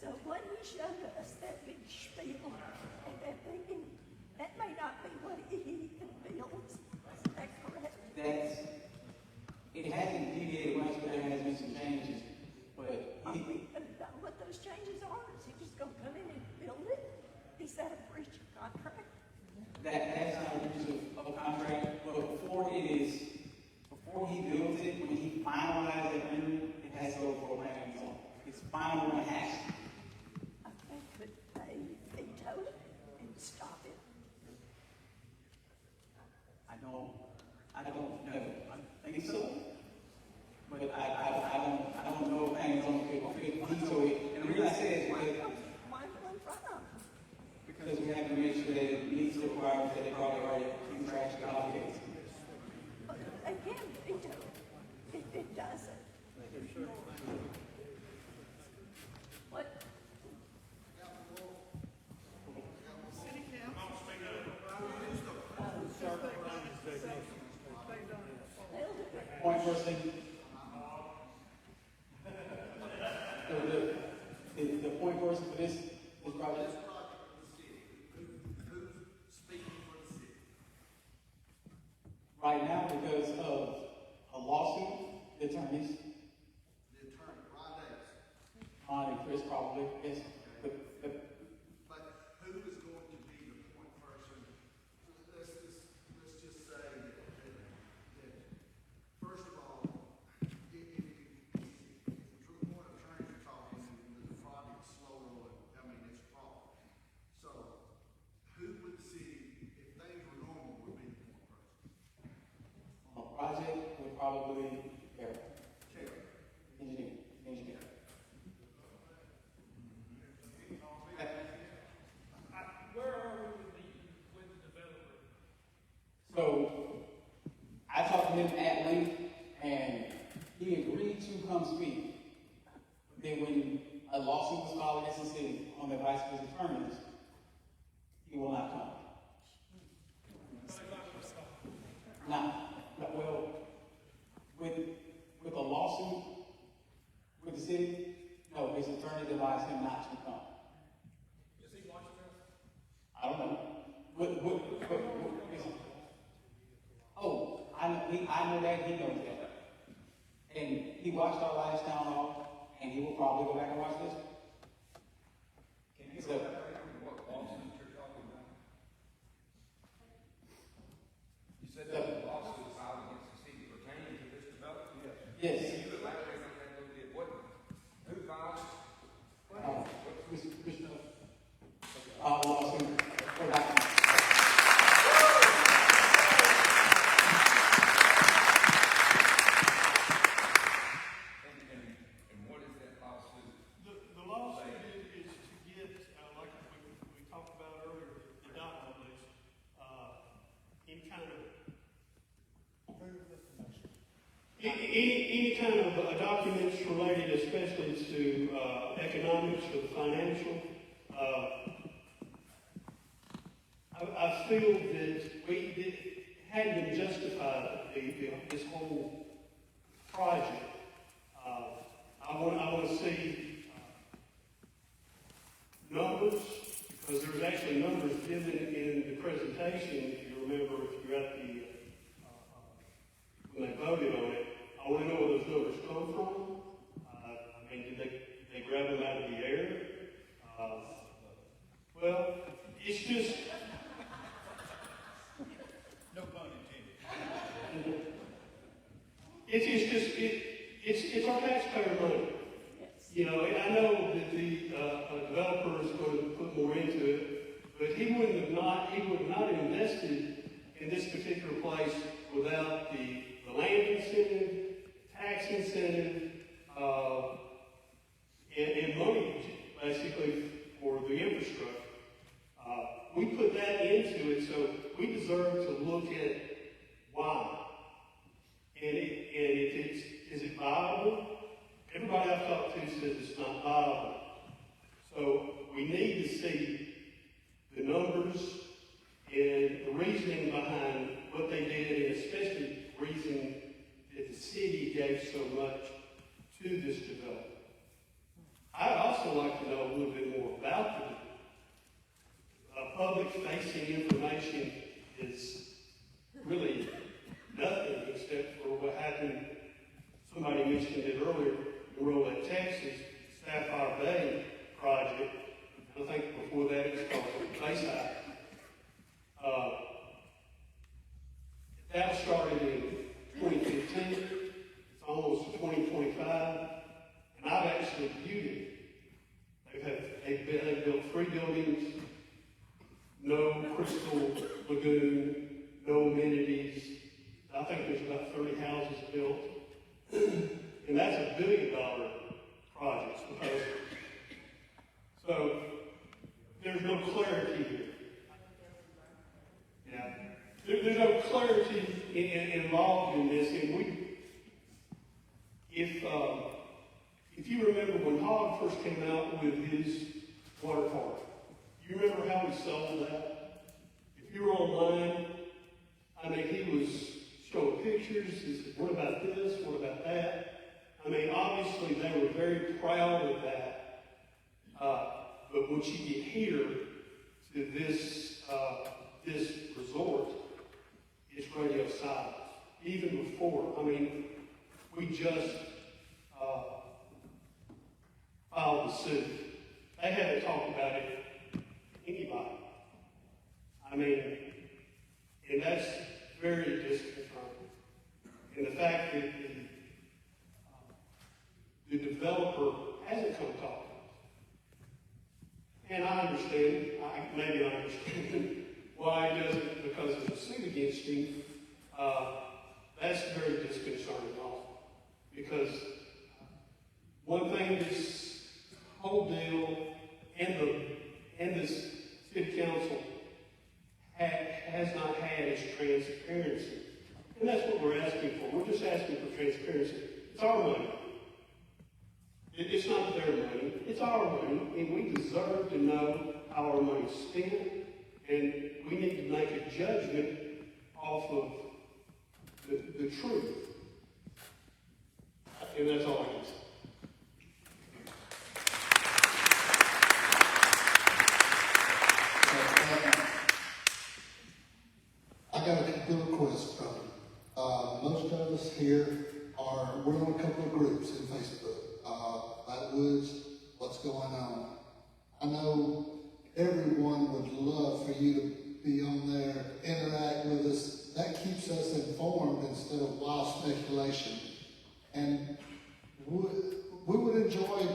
so when he showed us that big spiel and that thinking, that may not be what he even builds, is that correct? It hasn't deviated much, but there has been some changes. But Are we gonna know what those changes are? Is he just gonna come in and build it? Is that a breach of contract? that's not a breach of a contract, but before he builds it, when he finalizes it, it has to go for a planning zone. It's final when it has to. Okay, could they veto it and stop it? I don't know. I think so. But I don't know if planning zone could veto it. And the reason I say it is Why go in front of them? because we have to make sure that it meets the requirements that they probably already contractually obligated. But they can veto it if it doesn't. What? Point person. The point person for this project. Who's speaking for the city? Right now, because of a lawsuit, the attorneys, The attorney, Ron Davis. Ron and Chris probably, yes. But But who is going to be the point person? Let's just say that first of all, if the point of attorneys are talking, the project's slow rolling, I mean, it's a problem. So who would the city, if things were normal, would be the point person? on a project would probably Eric, Terry. engineer. Where are we with the developer? So I talked to him at length, and he agreed to come speak. Then when a lawsuit was filed against the city on the advice of his attorneys, he will not come. Well, with a lawsuit with the city, no, his attorney did I know that, he knows that. And he watched our last town hall, and he will probably go back and watch this. Can you So- go back to what lawsuit you're talking about? You said that was a lawsuit filed against the city pertaining to this development? Yes. Can you elaborate on that a little bit? Who filed? Lawsuit for documents. And what is that lawsuit? The lawsuit is to get, like we talked about earlier, the document list, any kind of any kind of documents related especially to economics or financial. I feel that it hadn't been justified, this whole project. I want to see numbers, because there was actually numbers given in the presentation, if you remember, if you're at the, when they voted on it. I want to know where those numbers come from. I mean, did they grab them out of the air? Well, it's just... No pun intended. It's our taxpayer money. You know, and I know that the developer is going to put more into it, but he would not have invested in this particular place without the land incentive, tax incentive, and money basically for the infrastructure. We put that into it, so we deserve to look at why. And is it viable? Everybody I've talked to says it's not viable. So we need to see the numbers and the reasoning behind what they did, and especially the reason that the city gave so much to this development. I'd also like to know a little bit more about the public-facing information is really nothing except for what happened. Somebody mentioned it earlier, the Rolette, Texas, Sapphire Bay project. I think before that it was called Bayside. That started in 2015. It's almost 2025. And I've actually viewed it. They've built 3 buildings, no crystal lagoon, no amenities. I think there's about 30 houses built. And that's $1 billion project, supposedly. So there's no clarity here. Yeah. There's no clarity involved in this. And if you remember when Hogg first came out with his water park, you remember how he sold that? If you were online, I mean, he was showing pictures. He said, what about this? What about that? I mean, obviously they were very proud of that. But once you get here to this resort, it's radio silence. Even before, I mean, we just filed the suit. They haven't talked about it to anybody. I mean, and that's very disconcerting. And the fact that the developer hasn't come talk to us. And I understand, maybe I understand why he doesn't, because of the suit against him. That's very disconcerting also. Because one thing this whole deal and this city council has not had is transparency. And that's what we're asking for. We're just asking for transparency. It's our money. It's not their money. It's our money. And we deserve to know how our money's spent. And we need to make a judgment off of the truth. And that's all I can say. I got a couple of requests from you. us here we're on a couple of groups in Facebook. Flatwoods, what's going on? I know everyone would love for you to be on there, interact with us. That keeps us informed instead of wild speculation. And we would enjoy,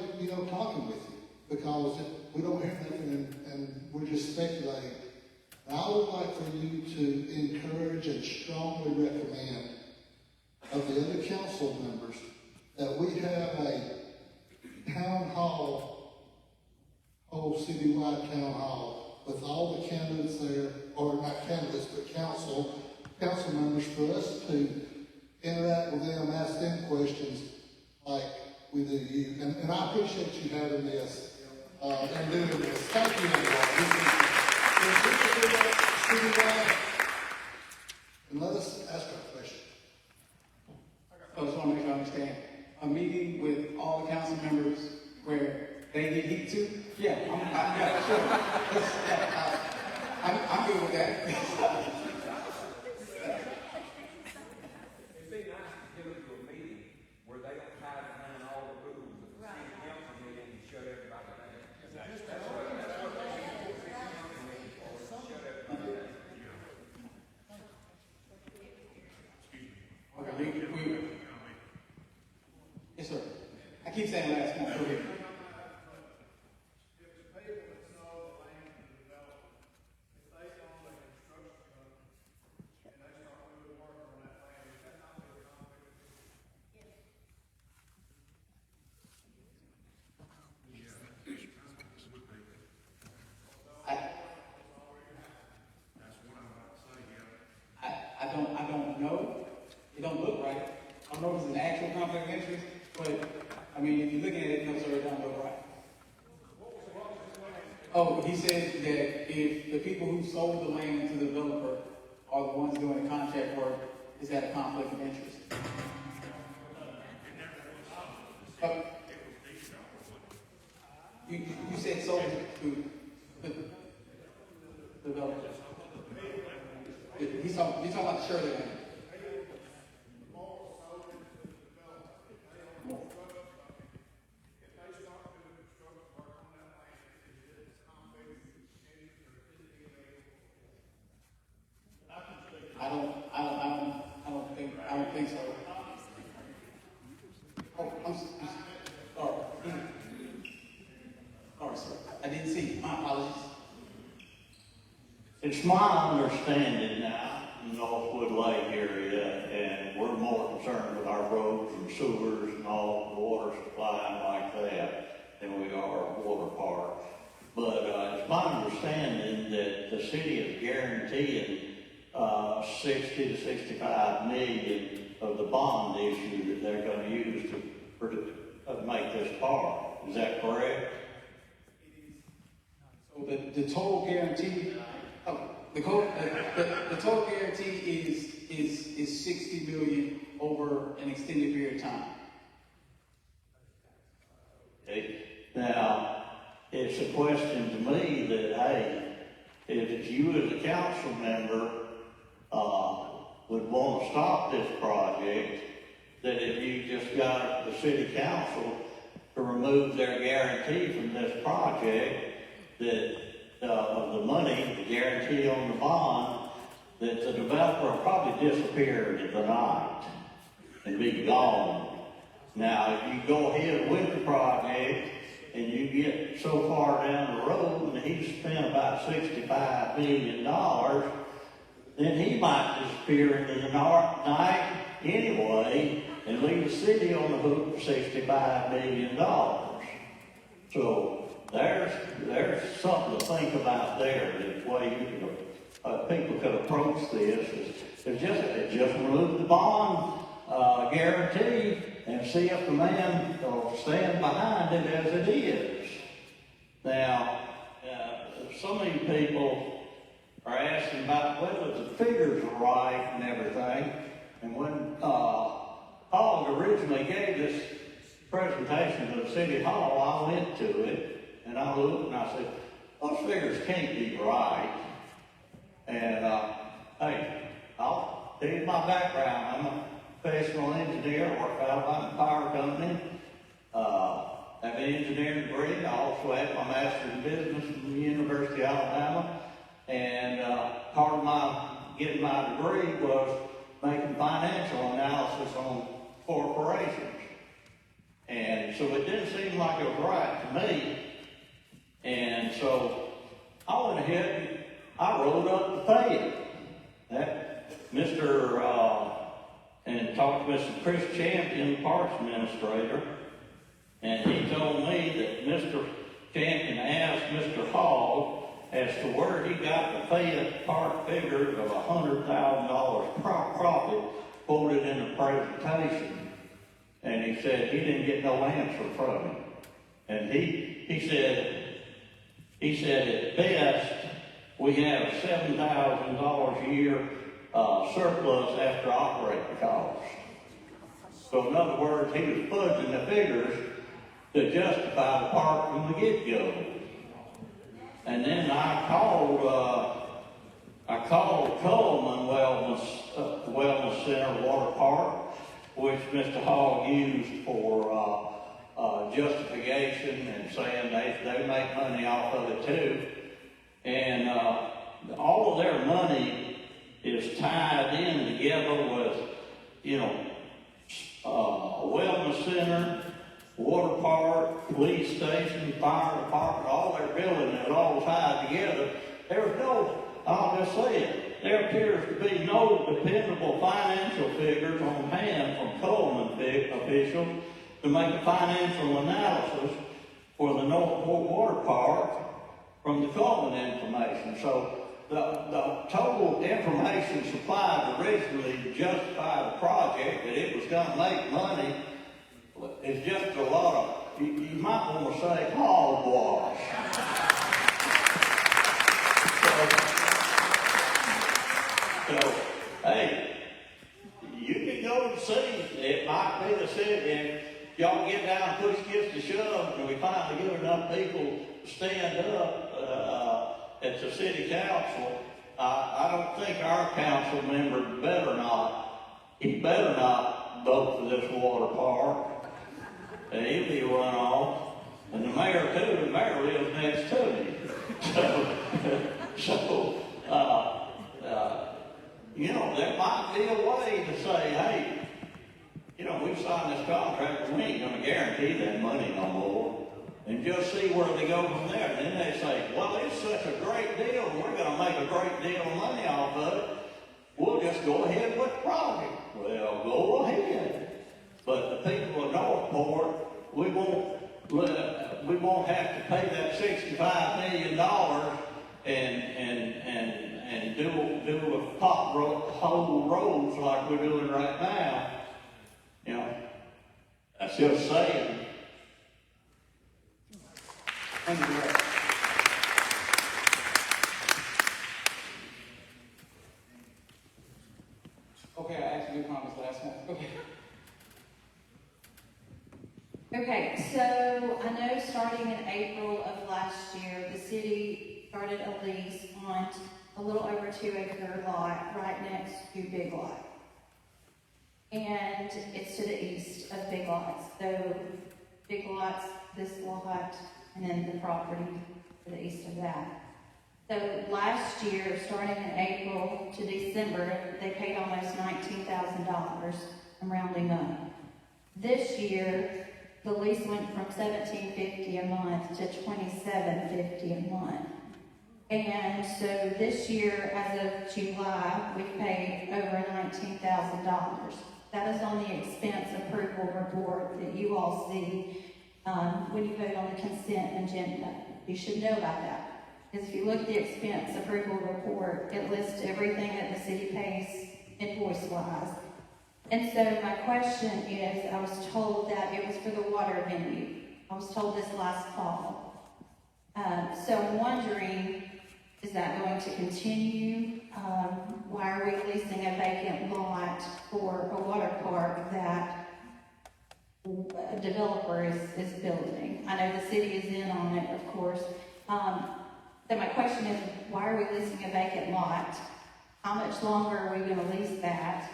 talking with you because we don't hear nothing and we're just speculating. And I would like for you to encourage and strongly recommend of the other council members that we have a town hall, whole citywide town hall with all the candidates there, or not candidates, but council members for us to interact with them, ask them questions like we do you. And I appreciate you having this and doing this. Thank you, everyone. And let us ask our question. I just want to make sure I understand. A meeting with all the council members where they get heat too? Yeah, I'm good with that. It'd be nice to go to a meeting where they don't hide behind all the rules of the city council meeting and shut everybody down. That's what the city council meeting for, is to shut everybody down. Okay, yes, sir. I keep saying last one. Go ahead. I don't know. It don't look right. I don't know if it's an actual conflict of interest, but I mean, if you're looking at it, no, sir, it don't look right. Oh, he said that if the people who sold the land to the developer are the ones doing the contract work, is that a conflict of interest? You said sold to the developer. You're talking about the Shirley land. I don't think so. Oh, I'm sorry. Sorry, sir. I didn't see. My apologies. It's my understanding now in the Northwood Lake area, and we're more concerned with our roads and sewers and all the water supply and like that than we are water park. But it's my understanding that the city is guaranteeing 60 to 65 million of the bond issue that they're going to use to make this park. Is that correct? So the total guarantee, the total guarantee is 60 million over an extended period of time. Okay. Now, it's a question to me that, hey, if you as a council member would want to stop this project, that if you just got the city council to remove their guarantee from this project, that of the money, the guarantee on the bond, that the developer will probably disappear into the night and be gone. Now, if you go ahead with the project and you get so far down the road and he's spent about $65 million, then he might disappear into the night anyway and leave the city on the hook for $65 million. So there's something to think about there. The way you can, people could approach this is just remove the bond guarantee and see if the man will stand behind it as it is. Now, so many people are asking about whether the figures are right and everything. And when Paul originally gave this presentation to the City Hall, I went to it and I looked and I said, those figures can't be right. And hey, I'll tell you my background. I'm a professional engineer, work out of my power company. Have an engineering degree. I also have my master's in business from the University of Alabama. And part of my getting my degree was making financial analysis on corporations. And so it didn't seem like it was right to me. And so I went ahead and I rode up to Fayette. That Mr. And talked to Mr. Chris Champion, the Parks Administrator, and he told me that Mr. Champion asked Mr. Hall as to where he got the Fayette Park figures of $100,000 profit quoted in the presentation. And he said he didn't get no answer from him. And he said at best, we have $7,000 a year surplus after operating costs. So in other words, he was fudging the figures to justify the park from the get-go. And then I called Coleman Wellness Center Water Park, which Mr. Hall used for justification and saying they make money off of it too. And all of their money is tied in together with, a wellness center, water park, police station, fire department, all their building is all tied together. There's no, I'll just say it, there appears to be no dependable financial figures on hand from Coleman officials to make a financial analysis for the Northport Water Park from the Coleman information. So the total information supplied originally to justify the project that it was going to make money is just a lot of, you might want to say, hogwash. So, hey, you can go and see. It might be the city, and y'all get down, push gets to shove, and we finally get enough people to stand up at the city council. I don't think our council member he better not vote for this water park. And he'll be run off. And the mayor too, the mayor lives next to me. There might be a way to say, hey, we've signed this contract, but we ain't gonna guarantee that money no more. And just see where they go from there. And then they say, well, it's such a great deal, and we're gonna make a great deal of money off of it. We'll just go ahead with the project. Well, go ahead. But the people of Northport, we won't have to pay that $65 million and do a whole roads like we're doing right now. That's just saying. Okay, I actually did promise last one. Okay. Okay, so I know starting in April of last year, the city started a lease on a little over 2-acre lot right next to Big Lot. And it's to the east of Big Lots. So Big Lots, this lot, and then the property to the east of that. So last year, starting in April to December, they paid almost $19,000. I'm rounding up. This year, the lease went from $1,750 a month to $2,750 a month. And so this year, as of July, we've paid over $19,000. That is on the expense approval report that you all see when you vote on the consent agenda. You should know about that. Because if you look at the expense approval report, it lists everything that the city pays invoice-wise. And so my question is, I was told that it was for the water venue. I was told this last fall. So I'm wondering, is that going to continue? Why are we leasing a vacant lot for a water park that a developer is building? I know the city is in on it, of course. So my question is, why are we leasing a vacant lot? How much longer are we going to lease that?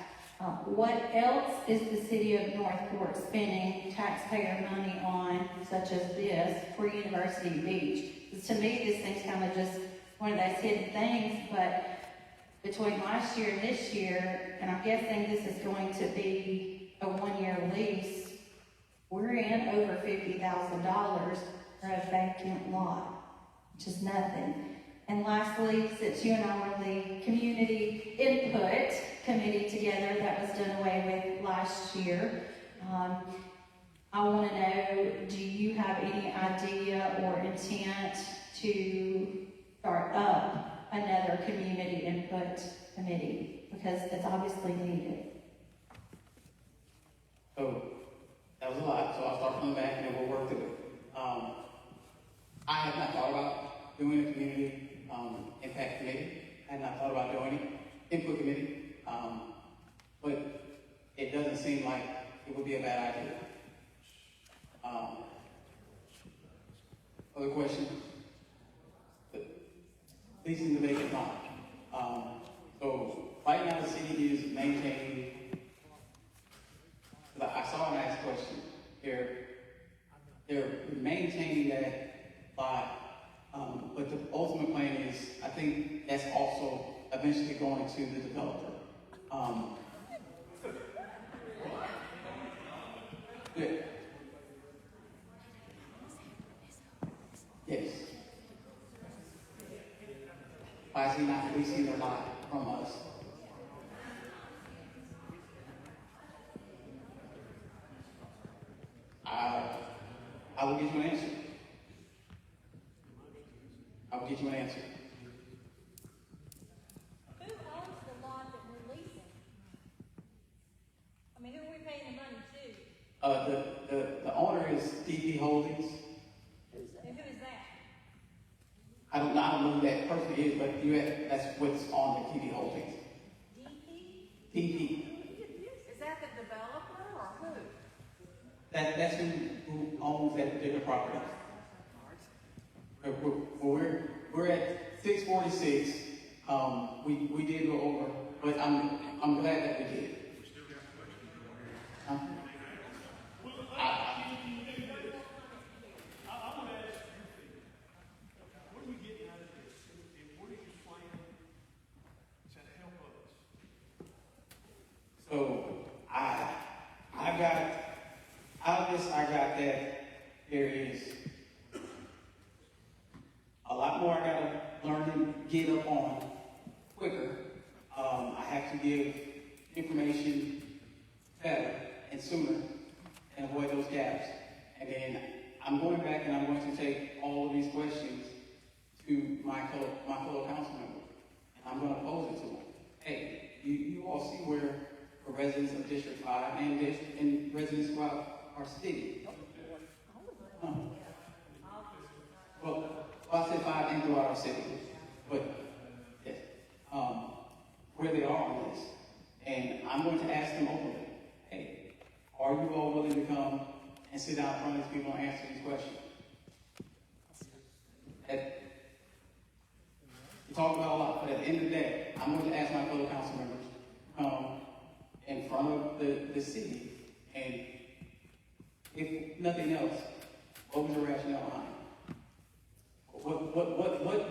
What else is the city of Northport spending taxpayer money on, such as this, for University Beach? 'Cause to me, this thing's kind of just one of those hidden things, but between last year and this year, and I'm guessing this is going to be a one-year lease, we're in over $50,000 for a vacant lot, which is nothing. And lastly, since you and I were the community input committee together that was done away with last year, I want to know, do you have any idea or intent to start up another community input committee? Because it's obviously needed. So, that was a lot, so I'll start from the back and then we'll work through it. I have not thought about doing a community impact committee. I have not thought about doing it, input committee. But it doesn't seem like it would be a bad idea. Other questions? Leasing the vacant lot. So right now the city is maintaining, I saw an asked question. They're maintaining that lot, but the ultimate plan is, I think that's also eventually going to the developer. Yeah. Yes. Why is he not leasing the lot from us? I will get you an answer. I will get you an answer. Who owns the lot that we're leasing? I mean, who are we paying the money to? The owner is DP Holdings. And who is that? I don't know who that person is, but that's what's on the DP Holdings. DP. Is that the developer or who? That's who owns that particular property. We're at 646. We did go over, but I'm glad that we did. Huh? I want to ask you, what are we getting out of this? And what are you planning to help us? So I got out of this. I got that there is a lot more I gotta learn and get up on quicker. I have to give information better and sooner and avoid those gaps. And then I'm going back and I'm going to take all of these questions to my fellow council members. And I'm going to pose it to them. Hey, you all see where the residents of District 5 and residents throughout our city. Well, I said 5 and throughout our city. But, yes, where they are on this. And I'm going to ask them openly, hey, are you all willing to come and sit down in front of these people and answer these questions? We talk about a lot, but at the end of the day, I'm going to ask my fellow council members to come in front of the city, and if nothing else, what was the rationale behind it?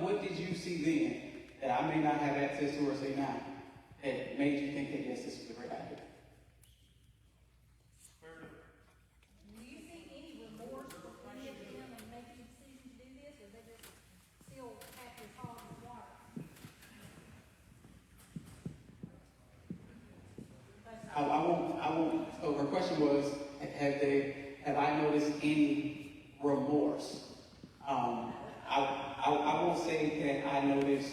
What did you see then that I may not have access to or see now that made you think that yes, this is a great idea? Do you see any remorse for any of them in making the decision to do this, or they just still have this hog in the water? I won't, so her question was, have I noticed any remorse? I won't say that I noticed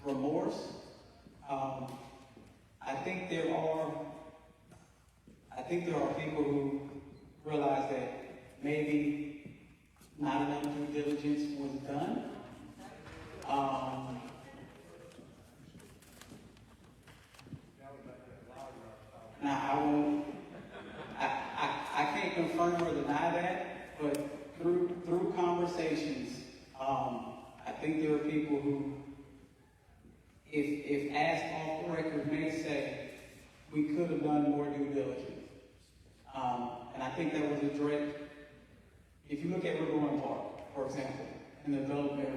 remorse. I think there are people who realize that maybe not enough due diligence was done. Now I can't confirm or deny that, but through conversations, I think there are people who, if asked off the record, may say, we could have done more due diligence. And I think that was a direct, if you look at River Park, for example, and the development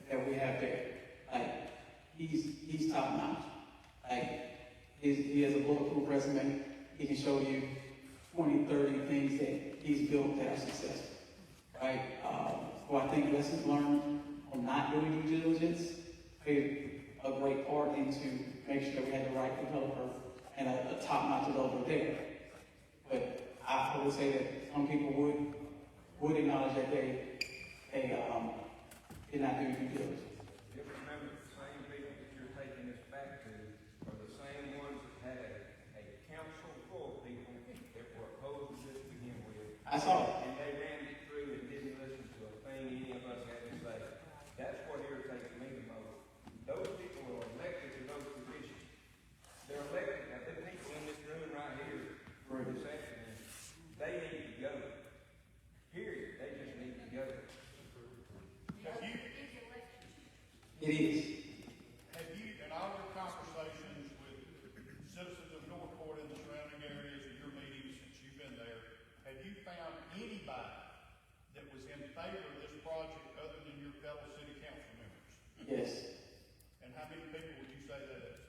that we have there, like, he's top notch. Like, he has a bulletproof resume. He can show you 20, 30 things that he's built that are successful, right? So I think lessons learned on not doing due diligence played a great part into making sure we had the right developer and a top-notch developer there. But I would say that some people would acknowledge that they did not do due diligence. Just remember, the same people that you're taking this back to are the same ones that had a council full of people that were opposed to this to begin with. I saw it. And they ran it through and didn't listen to a thing any of us had to say. That's what irritates me the most. Those people are elected to those positions. They're elected. Now, the people in this room right here this afternoon, they need to go. Period. They just need to go. Have you, It is. have you, in all your conversations with citizens of Northport and the surrounding areas of your meetings since you've been there, have you found anybody that was in favor of this project other than your fellow city council members? Yes. And how many people would you say that is?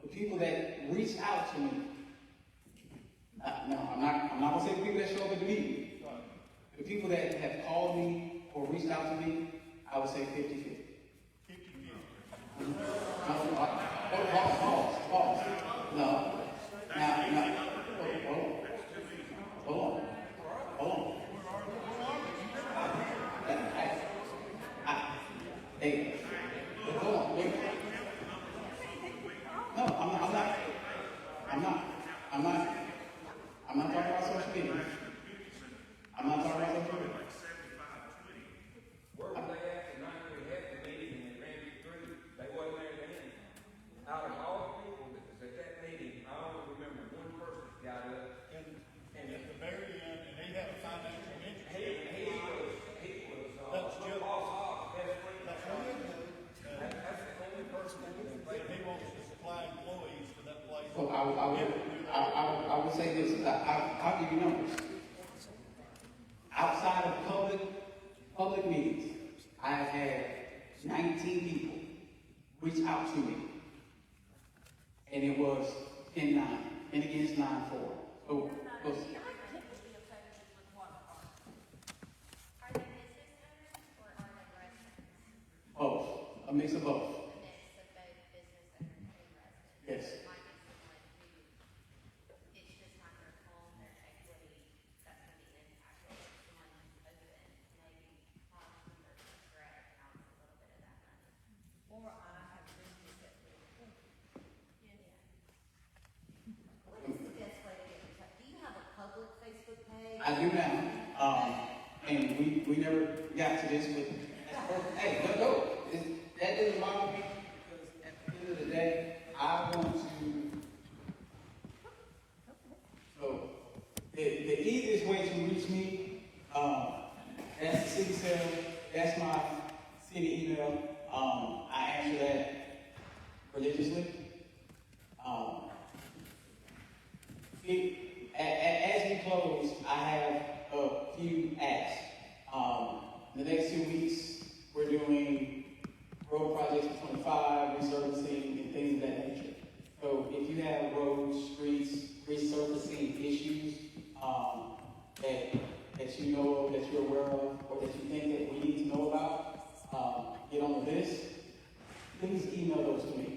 The people that reach out to me, no, I'm not gonna say the people that show up at the meeting. The people that have called me or reached out to me, I would say 50-50. 50-50. Pause. No. Now, hold on. Hey, hold on, wait. No, I'm not talking about social media. I'm not talking about social media. Where were they at the night we had the meeting and they ran it through? They wasn't there then. Out of all the people that was at that meeting, I only remember one person that got up. And at the very end, and he had a financial interest. He was, That's my just- boss, best friend. That's right. That's the only person that was in favor. He wants to supply employees to that place. So I would say this, I'll give you numbers. Outside of public meetings, I have had 19 people reach out to me. And it was 10-9, and against 9-4. So, both, a mix of both. Yes. I do now, and we never got to this, but hey, no, that doesn't bother me, because at the end of the day, I want to, so, the easiest way to reach me, that's the city cell, that's my city email, I answer that religiously. As we close, I have a few asks. The next 2 weeks, we're doing road projects for 25, resurfacing, and things of that nature. So if you have roads, streets, resurfacing issues that you know of, that you're aware of, or that you think that we need to know about, get on the list. Please email those to me,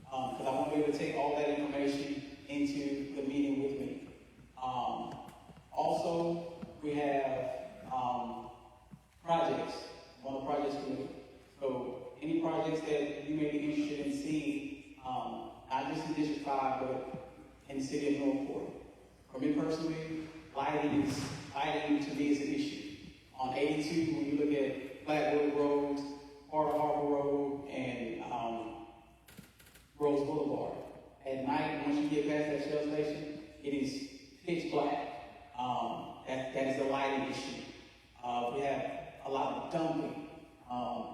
because I want to be able to take all that information into the meeting with me. Also, we have projects on the projects committee. So any projects that you may be interested in seeing, not just in District 5, but in the city of Northport. For me personally, lighting to me is an issue. On 82, when you look at Flatwood Road, Harbor Road, and Rose Boulevard, at night, once you get past that Shell station, it is pitch black. That is a lighting issue. We have a lot of dumping.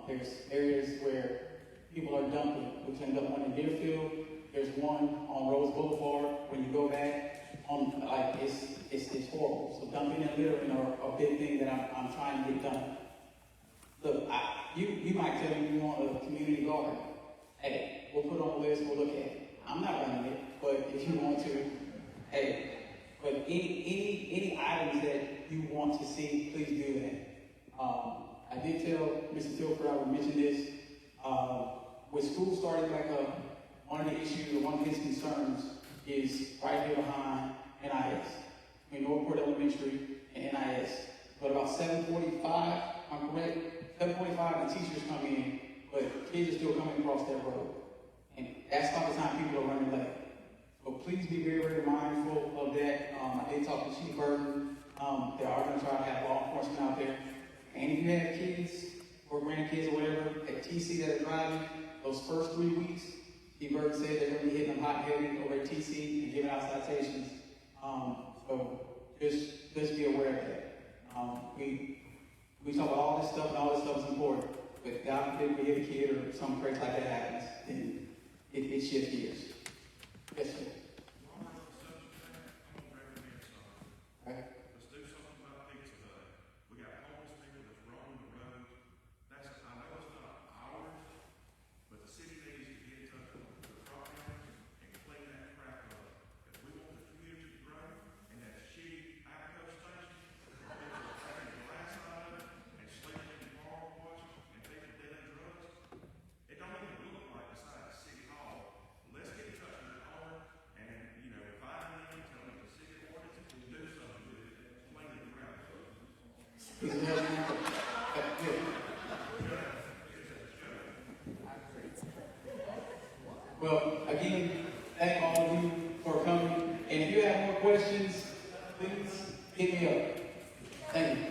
There's areas where people are dumping. We cleaned up one in Deerfield, there's one on Rose Boulevard, when you go back, like, it's horrible. So dumping and littering are a big thing that I'm trying to get done. Look, you might tell me you want a community garden. Hey, we'll put it on the list, we'll look at it. I'm not running it, but if you want to, hey, but any items that you want to see, please do that. I did tell Mr. Tilford, I would mention this, with school starting back up, one of the issues or one of his concerns is right here behind NIS. I mean, Northport Elementary and NIS. But about 7:45, I'm correct, 7:45 the teachers come in, but kids are still coming across that road. And that's about the time people are running late. So please be very, very mindful of that. I did talk to Chief Burton. They are going to try to have law enforcement out there. And if you have kids or grandkids or whatever at TC that are driving, those first 3 weeks, Chief Burton said they're going to be hitting them hot and heavy over at TC and giving out citations. So just be aware of that. We talk about all this stuff and all this stuff is important. But God forbid we hit a kid or something crazy like that happens, then it shifts gears. Yes, sir. Right. Let's do something about pizza today. We got homeless people that's roaming the road. I know it's not ours, but the city needs to get in touch with the property owners and clean that crap up. If we want the community to grow and that shitty outpost station, people are taking the glass out of it and sleeping in the car watching and taking dead drugs, it don't even look like beside City Hall. Let's get in touch with the owner and, find them, tell them the city ordinance, and do something with it, clean the crap up. Well, again, thank all of you for coming. And if you have more questions, please hit me up. Thank you.